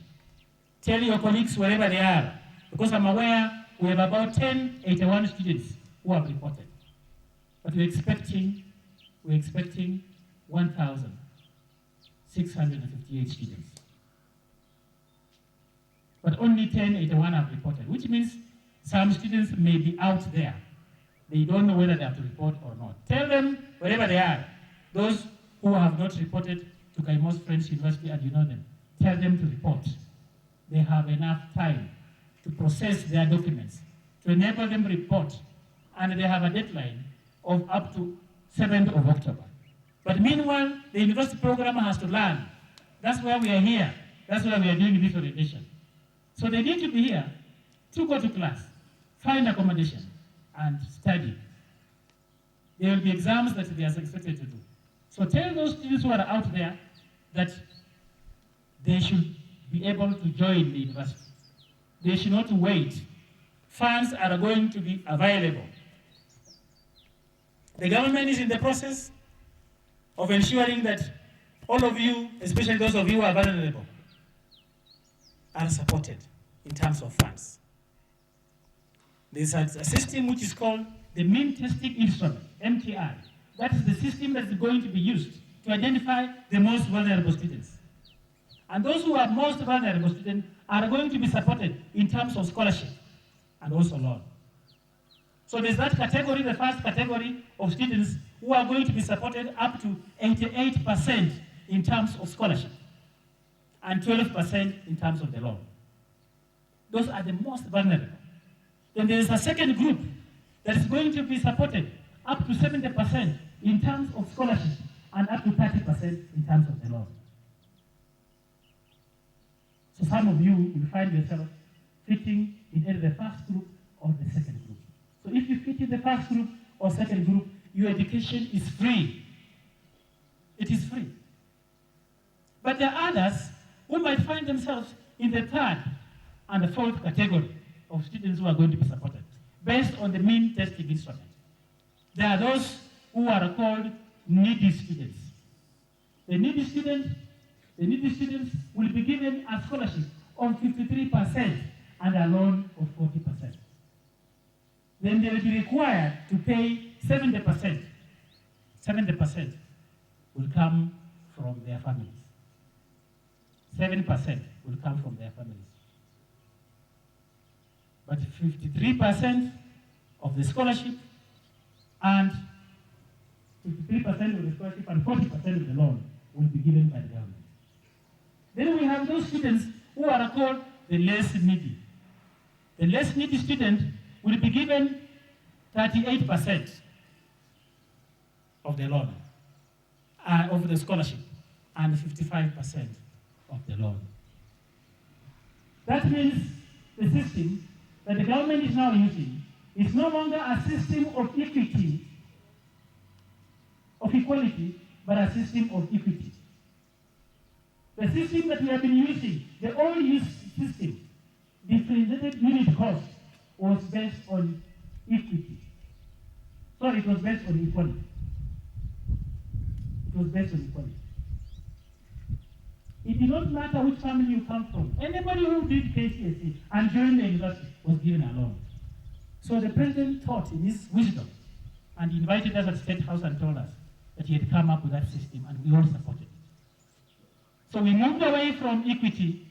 Tell your colleagues wherever they are, because I'm aware we have about 81 students who have reported. But we're expecting 1,658 students. But only 81 have reported, which means some students may be out there. They don't know whether they have to report or not. Tell them wherever they are, those who have not reported to Kaimos French University, and you know them, tell them to report. They have enough time to process their documents, to enable them to report, and they have a deadline of up to 7th of October. But meanwhile, the university program has to learn. That's why we are here. That's why we are doing this orientation. So they need to be here to go to class, find accommodation, and study. There will be exams that they are expected to do. So tell those students who are out there that they should be able to join the university. They should not wait. Funds are going to be available. The government is in the process of ensuring that all of you, especially those of you who are vulnerable, are supported in terms of funds. There's a system which is called the Mean Testing Instrument, MTI. That is the system that is going to be used to identify the most vulnerable students. And those who are most vulnerable students are going to be supported in terms of scholarship and also loan. So there's that category, the first category of students who are going to be supported up to 88% in terms of scholarship and 12% in terms of the loan. Those are the most vulnerable. Then there's a second group that is going to be supported up to 70% in terms of scholarship and up to 30% in terms of the loan. So some of you will find yourself fitting in either the first group or the second group. So if you fit in the first group or second group, your education is free. It is free. But there are others who might find themselves in the third and the fourth category of students who are going to be supported based on the mean testing instrument. There are those who are called needy students. The needy students will be given a scholarship of 53% and a loan of 40%. Then they will be required to pay 70%. 70% will come from their families. 7% will come from their families. But 53% of the scholarship and 53% of the scholarship and 40% of the loan will be given by the government. Then we have those students who are called the less needy. The less needy student will be given 38% of the loan, of the scholarship, and 55% of the loan. That means the system that the government is now using is no longer a system of equity, of equality, but a system of equity. The system that we have been using, the old use system, differentiated unit cost, was based on equity. Sorry, it was based on equality. It was based on equality. It did not matter which family you come from. Anybody who did KCSE and joined the university was given a loan. So the president thought in his wisdom and invited us at State House and told us that he had come up with that system and we all supported it. So we moved away from equity,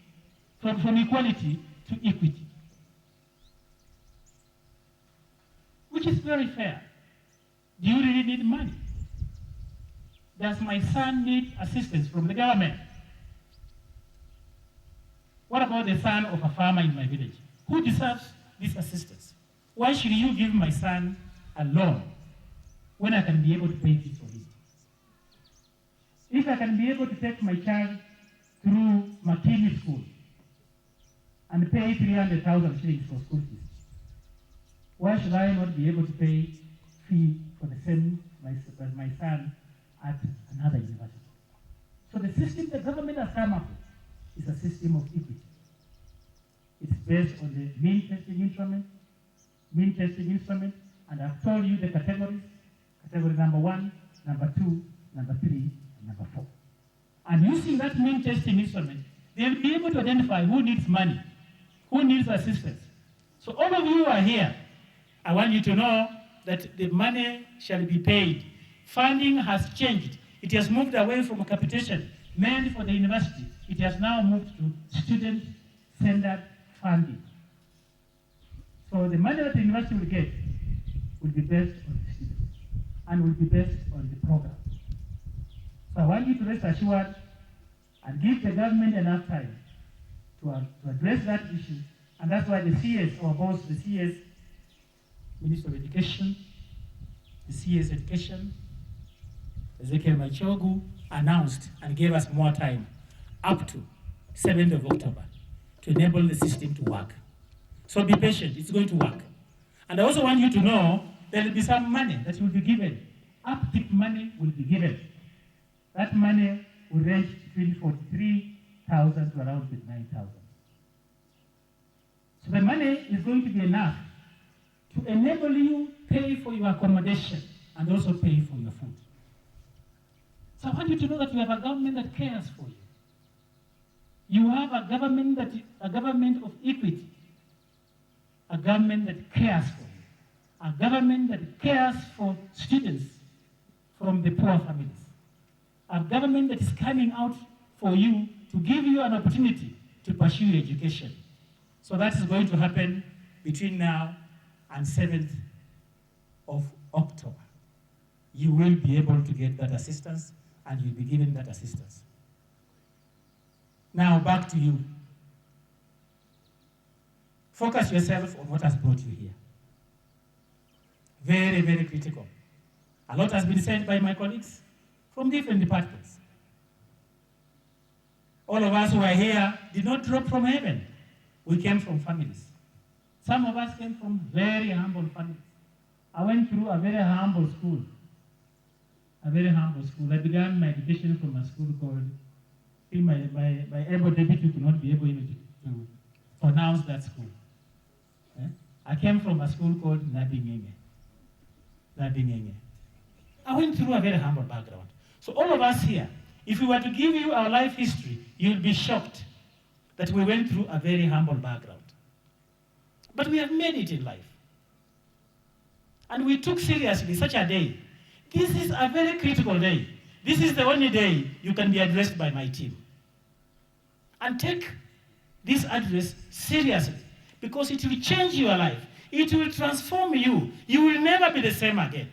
from equality to equity, which is very fair. Do you really need money? Does my son need assistance from the government? What about the son of a farmer in my village? Who deserves this assistance? Why should you give my son a loan when I can be able to pay fees for him? If I can be able to take my child through McKinney School and pay 300,000 shillings for school fees, why should I not be able to pay fee for the same my son at another university? So the system the government has come up with is a system of equity. It's based on the mean testing instrument, and I've told you the categories, category number 1, number 2, number 3, and number 4. And using that mean testing instrument, they'll be able to identify who needs money, who needs assistance. So all of you who are here, I want you to know that the money shall be paid. Funding has changed. It has moved away from a capitation meant for the university. It has now moved to student-centered funding. So the money that the university will get will be based on the students and will be based on the program. So I want you to rest assured and give the government enough time to address that issue. And that's why the CS, our boss, the CS, Minister of Education, the CS Education, Ezekiel Machogu, announced and gave us more time up to 7th of October to enable the system to work. So be patient, it's going to work. And I also want you to know there will be some money that will be given. Uptick money will be given. That money will range between 43,000 to around 59,000. So the money is going to be enough to enable you pay for your accommodation and also pay for your food. So I want you to know that you have a government that cares for you. You have a government of equity, a government that cares for you, a government that cares for students from the poor families, a government that is coming out for you to give you an opportunity to pursue your education. So that is going to happen between now and 7th of October. You will be able to get that assistance and you'll be given that assistance. Now back to you. Focus yourself on what has brought you here. Very, very critical. A lot has been said by my colleagues from different departments. All of us who are here did not drop from heaven. We came from families. Some of us came from very humble families. I went through a very humble school. I began my education from a school called, my able deputy could not be able to pronounce that school. I came from a school called Nandi. I went through a very humble background. So all of us here, if we were to give you our life history, you'll be shocked that we went through a very humble background. But we have made it in life. And we took seriously such a day. This is a very critical day. This is the only day you can be addressed by my team. And take this address seriously, because it will change your life. It will transform you. You will never be the same again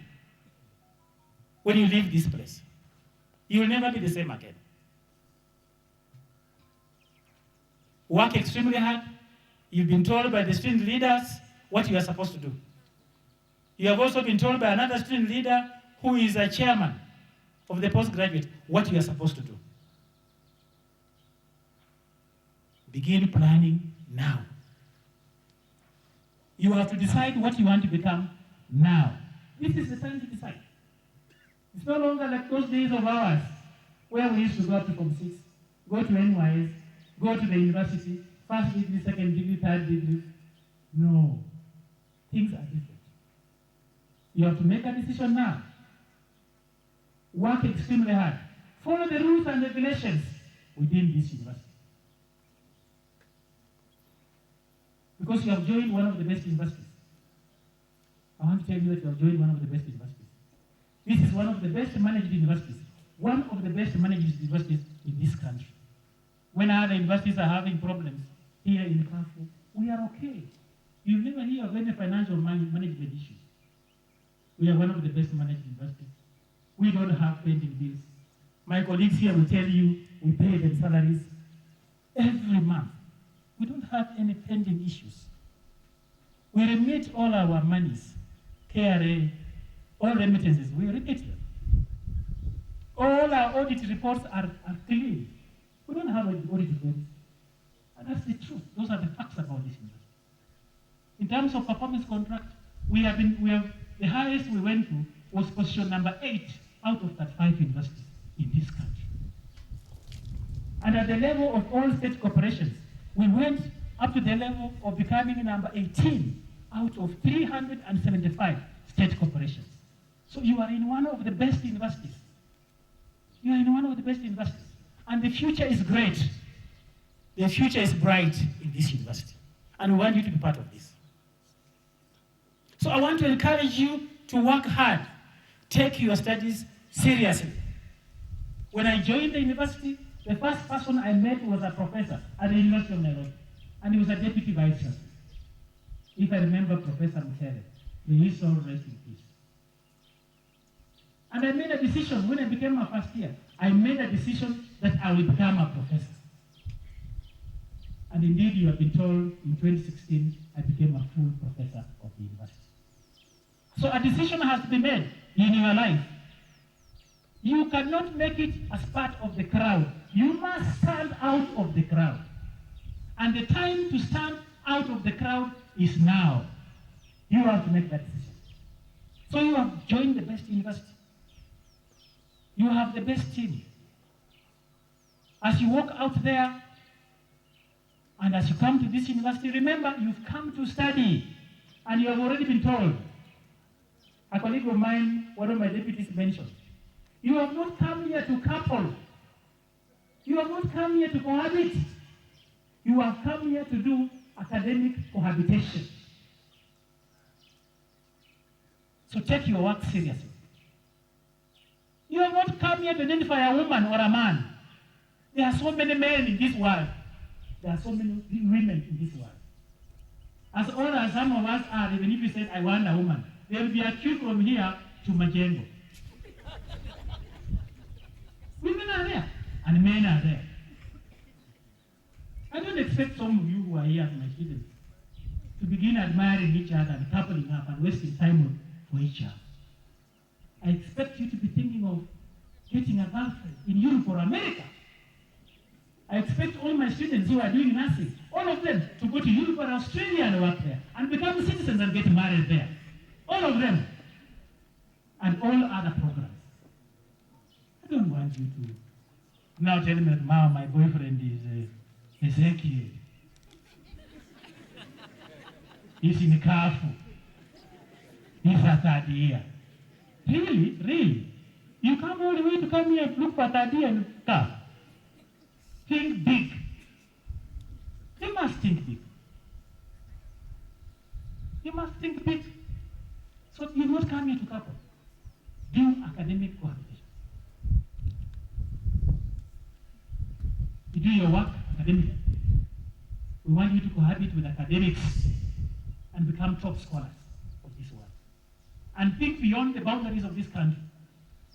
when you leave this place. You will never be the same again. Work extremely hard. You've been told by the student leaders what you are supposed to do. You have also been told by another student leader who is a chairman of the postgraduate what you are supposed to do. Begin planning now. You have to decide what you want to become now. This is the time to decide. It's no longer like those days of ours where we used to go up to Form 6, go to NYS, go to the university, first degree, second degree, third degree. No. Things are different. You have to make a decision now. Work extremely hard. Follow the rules and regulations within this university. Because you have joined one of the best universities. I want to tell you that you have joined one of the best universities. This is one of the best managed universities. One of the best managed universities in this country. When other universities are having problems here in Kafu, we are okay. You never hear of any financial management issues. We are one of the best managed universities. We don't have pending bills. My colleagues here will tell you we pay them salaries every month. We don't have any pending issues. We remit all our monies, KRA, all remittances, we remit them. All our audit reports are clean. We don't have audit reports. And that's the truth. Those are the facts about this university. In terms of performance contract, the highest we went to was position number 8 out of 35 universities in this country. And at the level of all state corporations, we went up to the level of becoming number 18 out of 375 state corporations. So you are in one of the best universities. You are in one of the best universities. And the future is great. The future is bright in this university. And we want you to be part of this. So I want to encourage you to work hard. Take your studies seriously. When I joined the university, the first person I met was a professor at the University of Nairobi. And he was a deputy vice chancellor. If I remember Professor Mukere, may his soul rest in peace. And I made a decision when I became a first year. I made a decision that I will become a professor. And indeed, you have been told in 2016, I became a full professor of the university. So a decision has to be made in your life. You cannot make it as part of the crowd. You must stand out of the crowd. And the time to stand out of the crowd is now. You have to make that decision. So you have joined the best university. You have the best team. As you walk out there, and as you come to this university, remember, you've come to study, and you have already been told. A colleague of mine, one of my deputies mentioned, you have not come here to couple. You have not come here to cohabit. You have come here to do academic cohabitation. So take your work seriously. You have not come here to identify a woman or a man. There are so many men in this world. There are so many women in this world. As old as some of us are, even if you said, I want a woman, there will be a queue from here to Majengo. Women are there, and men are there. I don't expect some of you who are here as my students to begin admiring each other and coupling up and wasting time for each other. I expect you to be thinking of getting a girlfriend in Europe or America. I expect all my students who are doing nursing, all of them, to go to Europe or Australia and work there and become citizens and get married there. All of them. And all other programs. I don't want you to now tell me that my boyfriend is Ezekiel. He's in Kafu. He's a third year. Really? Really? You come all the way to come here and look for third year and stuff. Think big. You must think big. You must think big. So you not come here to couple. Do academic cohabitation. You do your work academically. We want you to cohabit with academics and become top scholars of this world. And think beyond the boundaries of this country.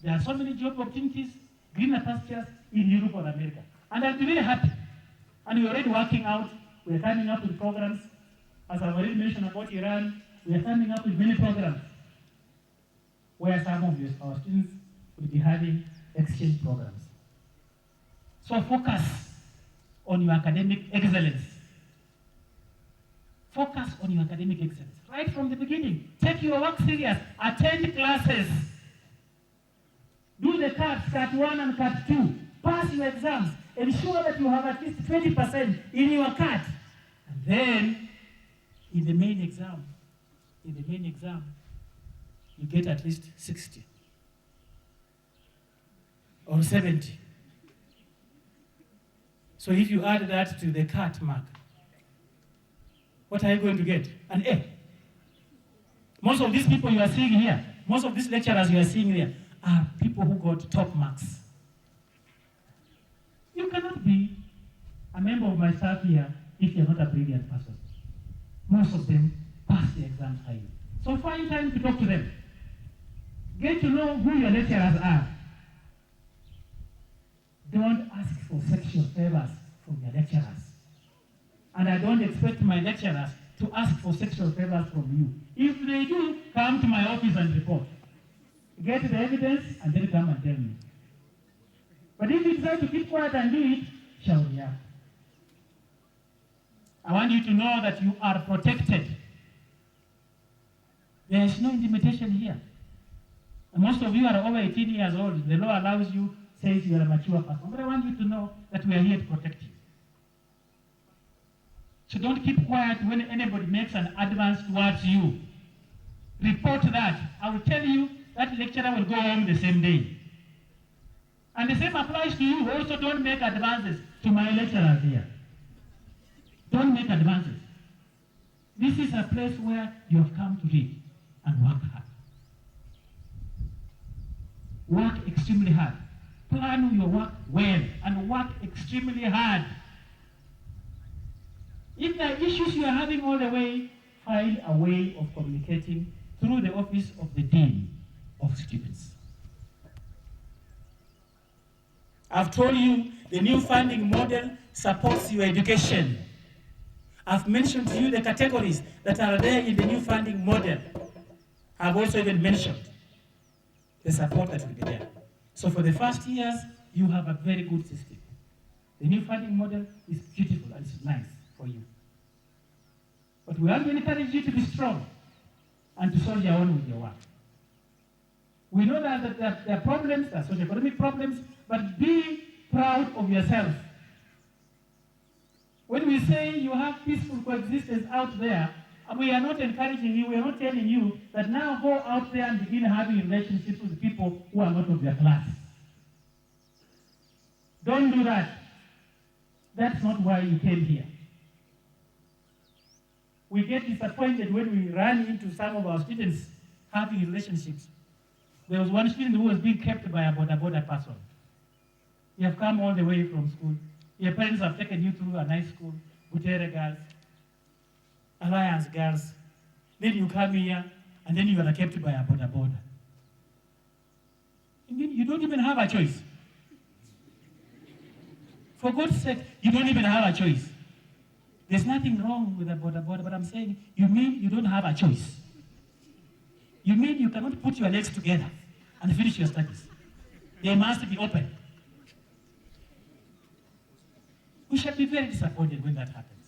There are so many job opportunities, greener pastures in Europe or America. And I'll be very happy. And we're already working out. We're coming up with programs. As I've already mentioned about Iran, we're coming up with many programs where some of our students will be having exchange programs. So focus on your academic excellence. Focus on your academic excellence. Right from the beginning. Take your work serious. Attend classes. Do the CAT 1 and CAT 2. Pass your exams. Ensure that you have at least 20% in your CAT. And then, in the main exam, you get at least 60 or 70. So if you add that to the CAT mark, what are you going to get? An A. Most of these people you are seeing here, most of these lecturers you are seeing here, are people who got top marks. You cannot be a member of my staff here if you're not a brilliant person. Most of them pass the exams highly. So find time to talk to them. Get to know who your lecturers are. Don't ask for sexual favors from your lecturers. And I don't expect my lecturers to ask for sexual favors from you. If they do, come to my office and report. Get the evidence and then come and tell me. But if you decide to keep quiet and do it, shall we have? I want you to know that you are protected. There is no intimidation here. And most of you are over 18 years old. The law allows you, says you are a mature person. But I want you to know that we are here to protect you. So don't keep quiet when anybody makes an advance towards you. Report that. I will tell you that lecturer will go home the same day. And the same applies to you. Also, don't make advances to my lecturers here. Don't make advances. This is a place where you have come to read and work hard. Work extremely hard. Plan your work well and work extremely hard. If there are issues you are having all the way, find a way of communicating through the office of the Dean of Students. I've told you the new funding model supports your education. I've mentioned to you the categories that are there in the new funding model. I've also even mentioned the support that will be there. So for the first years, you have a very good system. The new funding model is beautiful and it's nice for you. But we want to encourage you to be strong and to solve your own with your work. We know that there are problems, there are socio-economic problems, but be proud of yourself. When we say you have peaceful coexistence out there, we are not encouraging you, we are not telling you that now go out there and begin having relationships with people who are not of your class. Don't do that. That's not why you came here. We get disappointed when we run into some of our students having relationships. There was one student who was being kept by a border person. You have come all the way from school. Your parents have taken you through a nice school, Butere girls, Alliance girls. Then you come here, and then you are kept by a border. And then you don't even have a choice. For God's sake, you don't even have a choice. There's nothing wrong with a border, but I'm saying, you mean you don't have a choice. You mean you cannot put your legs together and finish your studies. They must be open. We shall be very disappointed when that happens.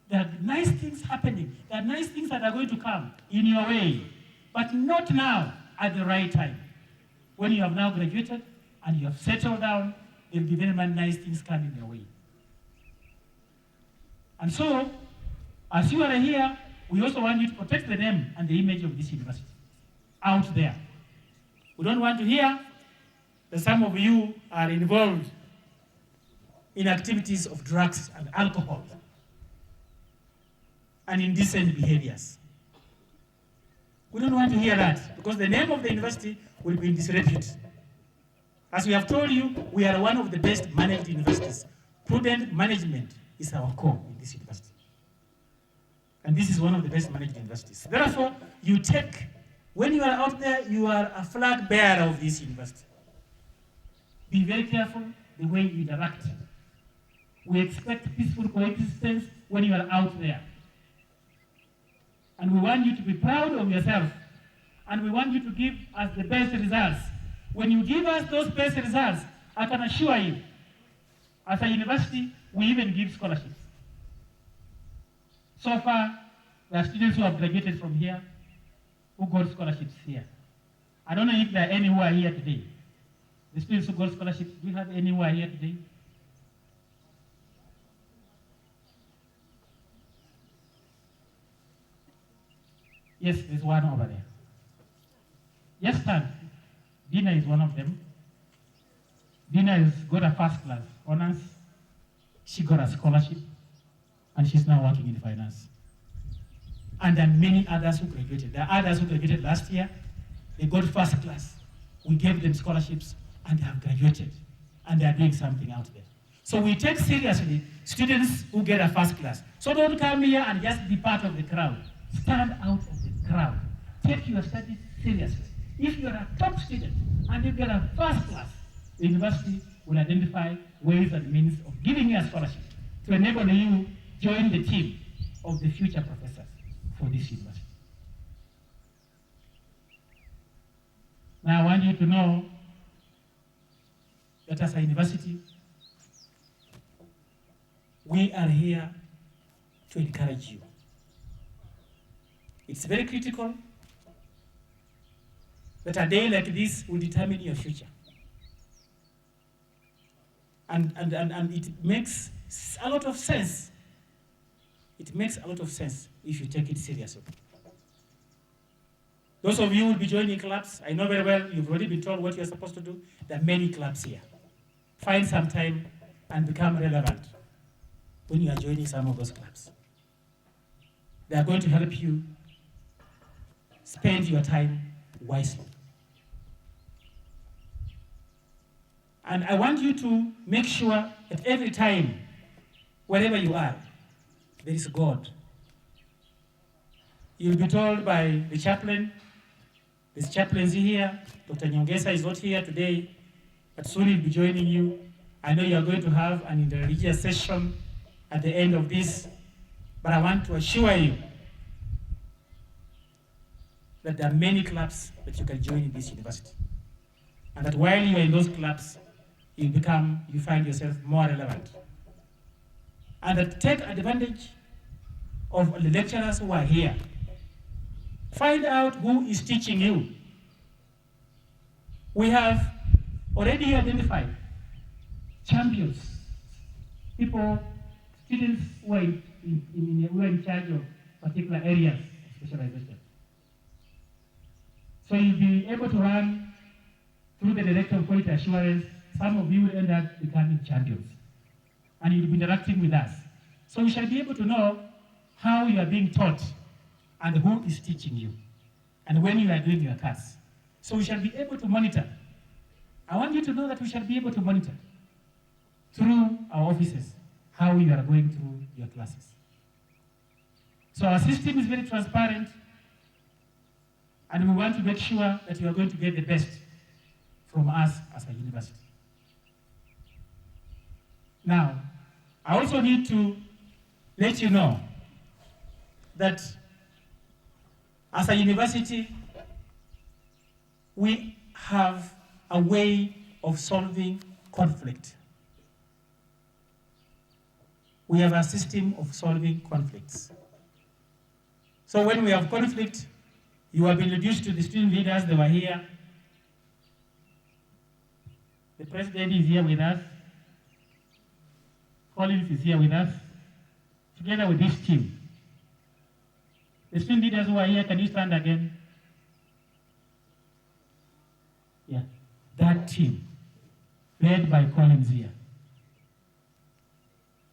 There are nice things happening. There are nice things that are going to come in your way, but not now at the right time. When you have now graduated and you have settled down, there will be very many nice things coming your way. And so, as you are here, we also want you to protect the name and the image of this university out there. We don't want to hear that some of you are involved in activities of drugs and alcohol and indecent behaviors. We don't want to hear that because the name of the university will be in disrepute. As we have told you, we are one of the best managed universities. Prudent management is our core in this university. And this is one of the best managed universities. Therefore, when you are out there, you are a flag bearer of this university. Be very careful the way you interact. We expect peaceful coexistence when you are out there. And we want you to be proud of yourself. And we want you to give us the best results. When you give us those best results, I can assure you, as a university, we even give scholarships. So far, there are students who have graduated from here who got scholarships here. I don't know if there are any who are here today. The students who got scholarships, do you have any who are here today? Yes, there's one over there. Yes, sir. Dina is one of them. Dina has got a first class honors. She got a scholarship, and she's now working in finance. And there are many others who graduated. There are others who graduated last year. They got first class. We gave them scholarships, and they have graduated. And they are doing something out there. So we take seriously students who get a first class. So don't come here and just be part of the crowd. Stand out of the crowd. Take your studies seriously. If you're a top student and you get a first class, the university will identify ways and means of giving you a scholarship to enable you to join the team of the future professors for this university. Now I want you to know that as a university, we are here to encourage you. It's very critical that a day like this will determine your future. And it makes a lot of sense. It makes a lot of sense if you take it seriously. Those of you who will be joining clubs, I know very well you've already been told what you're supposed to do. There are many clubs here. Find some time and become relevant when you are joining some of those clubs. They are going to help you spend your time wisely. And I want you to make sure that every time, wherever you are, there is God. You'll be told by the chaplain, there's chaplaincy here. Dr. Nyongesa is not here today, but soon he'll be joining you. I know you are going to have an interreligious session at the end of this, but I want to assure you that there are many clubs that you can join in this university. And that while you are in those clubs, you find yourself more relevant. And that take advantage of the lecturers who are here. Find out who is teaching you. We have already identified champions, people, students who are in charge of particular areas of specialization. So you'll be able to run through the Director of Quality Assurance. Some of you will end up becoming champions. And you'll be interacting with us. So we shall be able to know how you are being taught and who is teaching you, and when you are doing your class. So we shall be able to monitor. I want you to know that we shall be able to monitor through our offices how you are going through your classes. So our system is very transparent, and we want to make sure that you are going to get the best from us as a university. Now, I also need to let you know that as a university, we have a way of solving conflict. We have a system of solving conflicts. So when we have conflict, you have been introduced to the student leaders, they were here. The president is here with us. Collins is here with us, together with this team. The student leaders who are here, can you stand again? Yeah, that team, led by Collins here.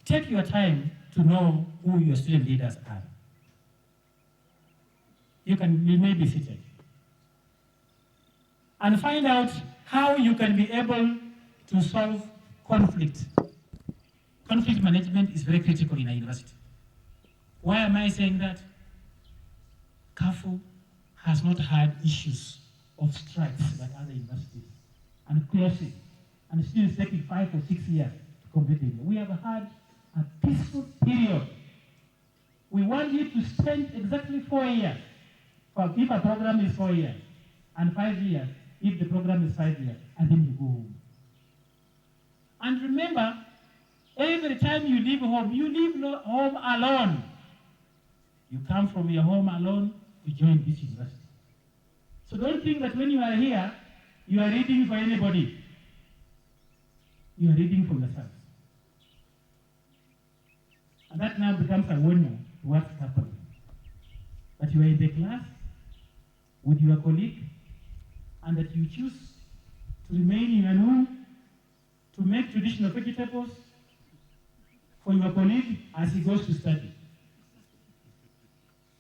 Take your time to know who your student leaders are. You may be seated. And find out how you can be able to solve conflict. Conflict management is very critical in a university. Why am I saying that? CAFU has not had issues of strikes like other universities, and closing, and students taking 5 or 6 years to complete it. We have had a peaceful period. We want you to spend exactly 4 years, if a program is 4 years, and 5 years if the program is 5 years, and then you go home. And remember, every time you leave home, you leave home alone. You come from your home alone to join this university. So don't think that when you are here, you are reading for anybody. You are reading for yourself. And that now becomes a warning to what's happening. That you are in the class with your colleague, and that you choose to remain in a room to make traditional vegetables for your colleague as he goes to study.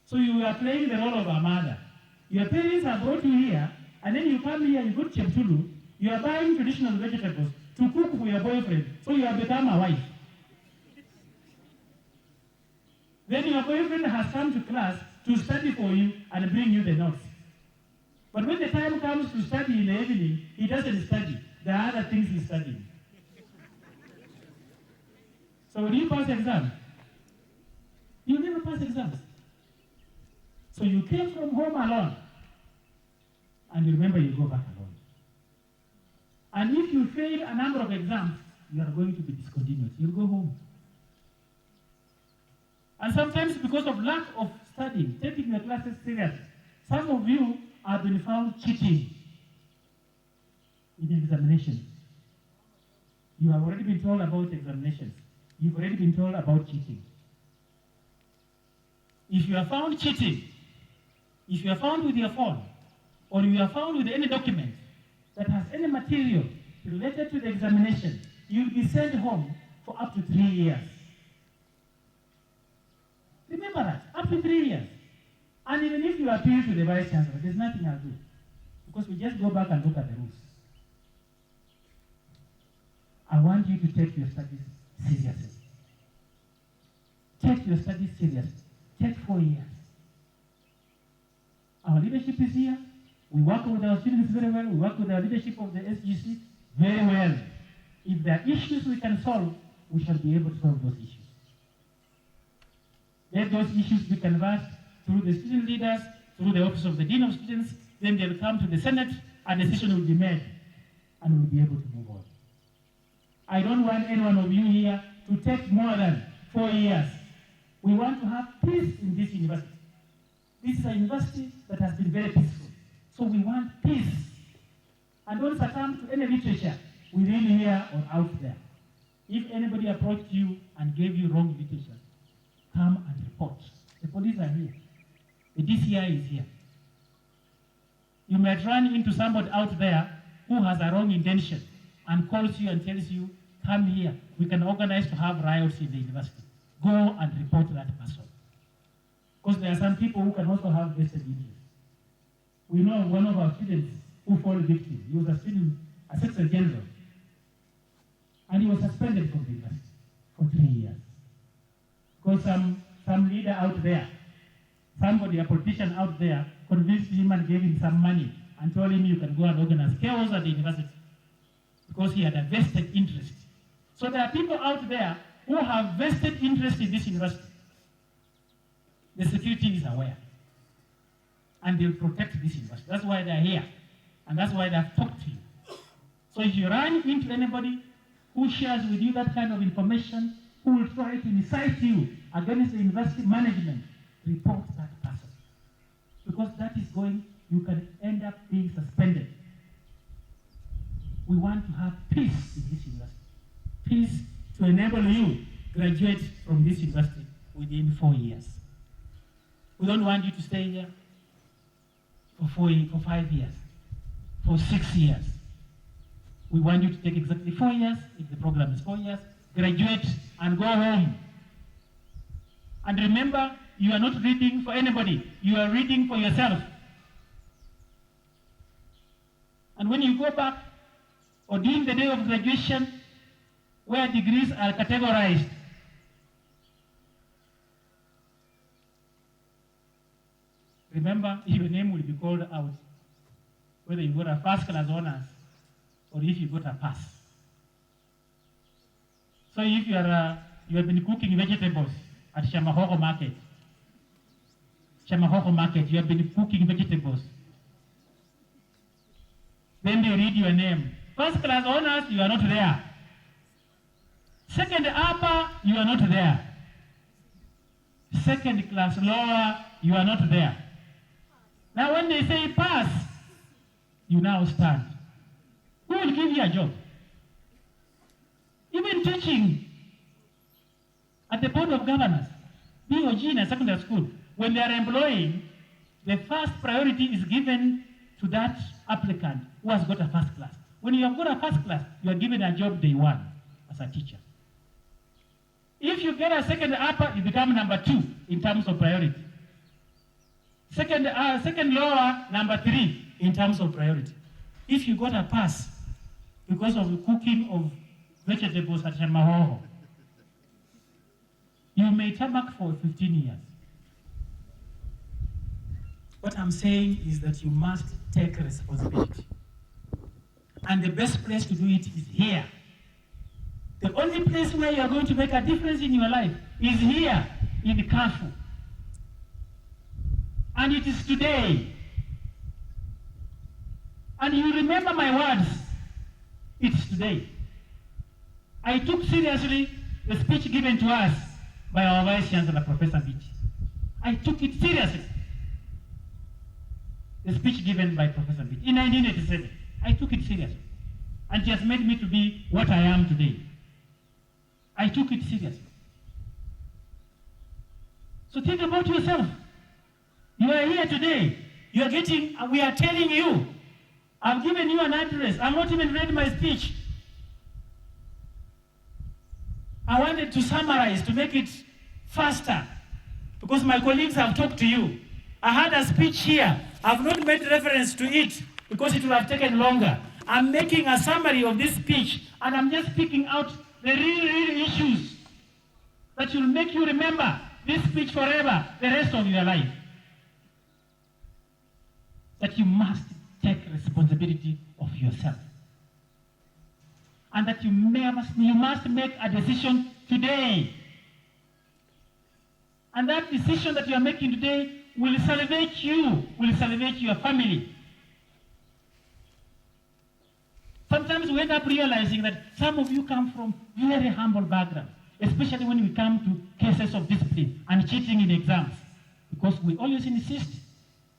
So you are playing the role of a mother. Your parents have brought you here, and then you come here, you go to Chemtulu, you are buying traditional vegetables to cook for your boyfriend, so you have become a wife. Then your boyfriend has come to class to study for you and bring you the notes. But when the time comes to study in the evening, he doesn't study. There are other things he's studying. So when you pass exams, you never pass exams. So you came from home alone, and you remember you go back alone. And if you fail a number of exams, you are going to be discontinued. You'll go home. And sometimes because of lack of studying, taking your classes serious, some of you have been found cheating in examinations. You have already been told about examinations. you've already been told about cheating. If you are found cheating, if you are found with your phone, or you are found with any document that has any material related to the examination, you'll be sent home for up to 3 years. Remember that, up to 3 years. And even if you appeal to the Vice Chancellor, there's nothing I'll do. Because we just go back and look at the rules. I want you to take your studies seriously. Take your studies seriously. Take 4 years. Our leadership is here. We work with our students very well. We work with our leadership of the SGC very well. If there are issues we can solve, we shall be able to solve those issues. Let those issues be canvassed through the student leaders, through the Office of the Dean of Students, then they'll come to the Senate, and a decision will be made, and we'll be able to move on. I don't want any one of you here to take more than 4 years. We want to have peace in this university. This is a university that has been very peaceful. So we want peace. And don't succumb to any literature within here or out there. If anybody approached you and gave you wrong literature, come and report. The police are here. The DCI is here. You might run into somebody out there who has a wrong intention and calls you and tells you, come here, we can organize to have riots in the university. Go and report that person. Because there are some people who can also have vested interest. We know one of our students who fell victim. He was a student, a Secretary General, and he was suspended from the university for 3 years. Because some leader out there, somebody, a politician out there, convinced him and gave him some money and told him you can go and organize chaos at the university because he had a vested interest. So there are people out there who have vested interest in this university. The security is aware. And they'll protect this university. That's why they're here. And that's why they've talked to you. So if you run into anybody who shares with you that kind of information, who will try to incite you against the university management, report that person. Because that is you can end up being suspended. We want to have peace in this university. Peace to enable you graduate from this university within 4 years. We don't want you to stay here for 5 years, for 6 years. We want you to take exactly 4 years, if the program is 4 years, graduate and go home. And remember, you are not reading for anybody, you are reading for yourself. And when you go back, or during the day of graduation, where degrees are categorized, remember, your name will be called out, whether you got a first class honors or if you got a pass. So if you have been cooking vegetables at Shamahoho Market, you have been cooking vegetables, then they read your name. First class honors, you are not there. Second upper, you are not there. Second class lower, you are not there. Now when they say pass, you now stand. Who will give you a job? Even teaching at the Board of Governors, BOG in a secondary school, when they are employing, the first priority is given to that applicant who has got a first class. When you have got a first class, you are given a job day one as a teacher. If you get a second upper, you become number 2 in terms of priority. Second lower, number 3 in terms of priority. If you got a pass because of the cooking of vegetables at Shamahoho, you may tarmac for 15 years. What I'm saying is that you must take responsibility. And the best place to do it is here. The only place where you are going to make a difference in your life is here in the Kafu. And it is today. And you remember my words. It's today. I took seriously the speech given to us by our Vice Chancellor, Professor Beach. I took it seriously. The speech given by Professor Beach in 1987. I took it seriously. And it has made me to be what I am today. I took it seriously. So think about yourself. You are here today. You are getting, we are telling you, I've given you an address. I've not even read my speech. I wanted to summarize, to make it faster, because my colleagues have talked to you. I had a speech here. I've not made reference to it because it will have taken longer. I'm making a summary of this speech, and I'm just picking out the real issues that will make you remember this speech forever, the rest of your life. That you must take responsibility of yourself. And that you must make a decision today. And that decision that you are making today will salvage you, will salvage your family. Sometimes we end up realizing that some of you come from very humble backgrounds, especially when we come to cases of discipline and cheating in exams, because we always insist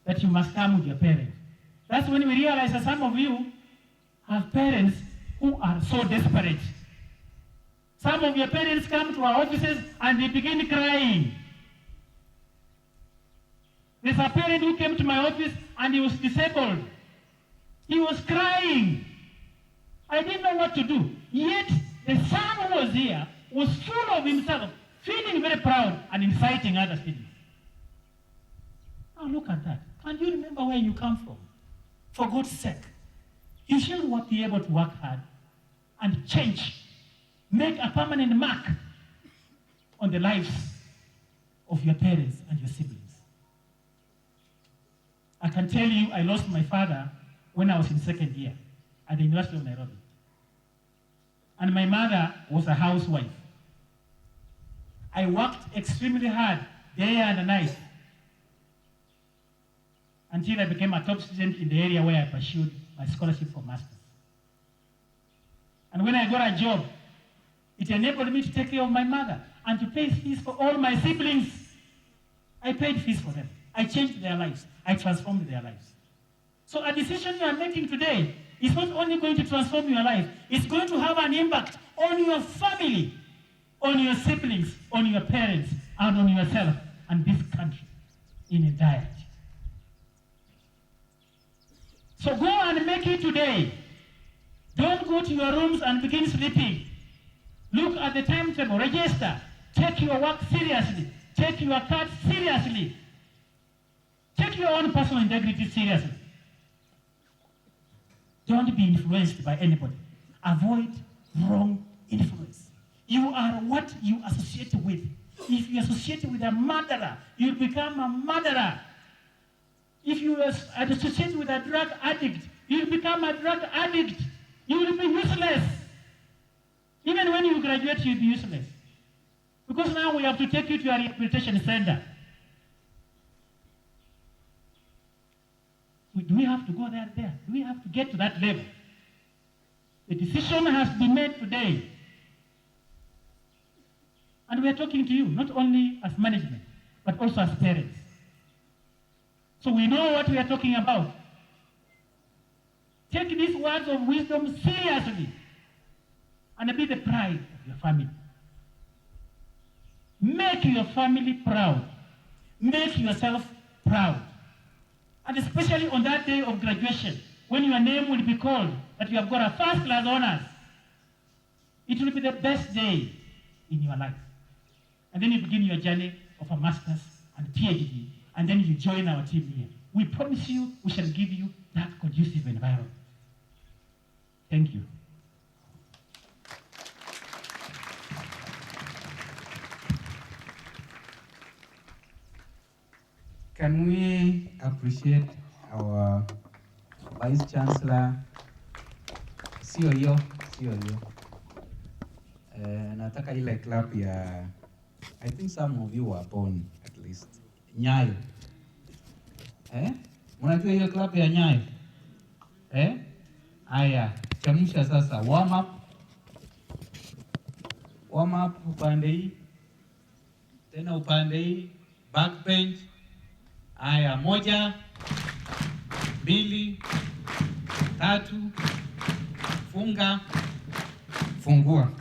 that you must come with your parents. That's when we realize that some of you have parents who are so desperate. Some of your parents come to our offices and they begin crying. There's a parent who came to my office and he was disabled. He was crying. I didn't know what to do. Yet the son who was here was full of himself, feeling very proud and inciting other students. Now look at that. And you remember where you come from. For God's sake, you should be able to work hard and change, make a permanent mark on the lives of your parents and your siblings. I can tell you I lost my father when I was in second year at the University of Nairobi. And my mother was a housewife. I worked extremely hard, day and night, until I became a top student in the area where I pursued my scholarship for masters. And when I got a job, it enabled me to take care of my mother and to pay fees for all my siblings. I paid fees for them. I changed their lives. I transformed their lives. So a decision you are making today is not only going to transform your life, it's going to have an impact on your family, on your siblings, on your parents, and on yourself and this country in entirety. So go and make it today. Don't go to your rooms and begin sleeping. Look at the timetable, register, take your work seriously, take your cards seriously, take your own personal integrity seriously. Don't be influenced by anybody. Avoid wrong influence. You are what you associate with. If you associate with a murderer, you become a murderer. If you associate with a drug addict, you become a drug addict. You will be useless. Even when you graduate, you'll be useless. Because now we have to take you to a rehabilitation center. Do we have to go there? Do we have to get to that level? The decision has been made today. And we are talking to you, not only as management, but also as parents. So we know what we are talking about. Take these words of wisdom seriously and be the pride of your family. Make your family proud. Make yourself proud. And especially on that day of graduation, when your name will be called, that you have got a first-class honors, it will be the best day in your life. And then you begin your journey of a master's and PhD, and then you join our team here. We promise you we shall give you that conducive environment. Thank you. Can we appreciate our Vice Chancellor? Sio hiyo. Nataka ile club ya, I think some of you were born at least. Nyayo. Mnajua hiyo club ya Nyayo? Aya, chamusha sasa, warm up. Warm up upande hii. Tena upande hii, backbench. Aya, 1, 2, 3, funga, fungua.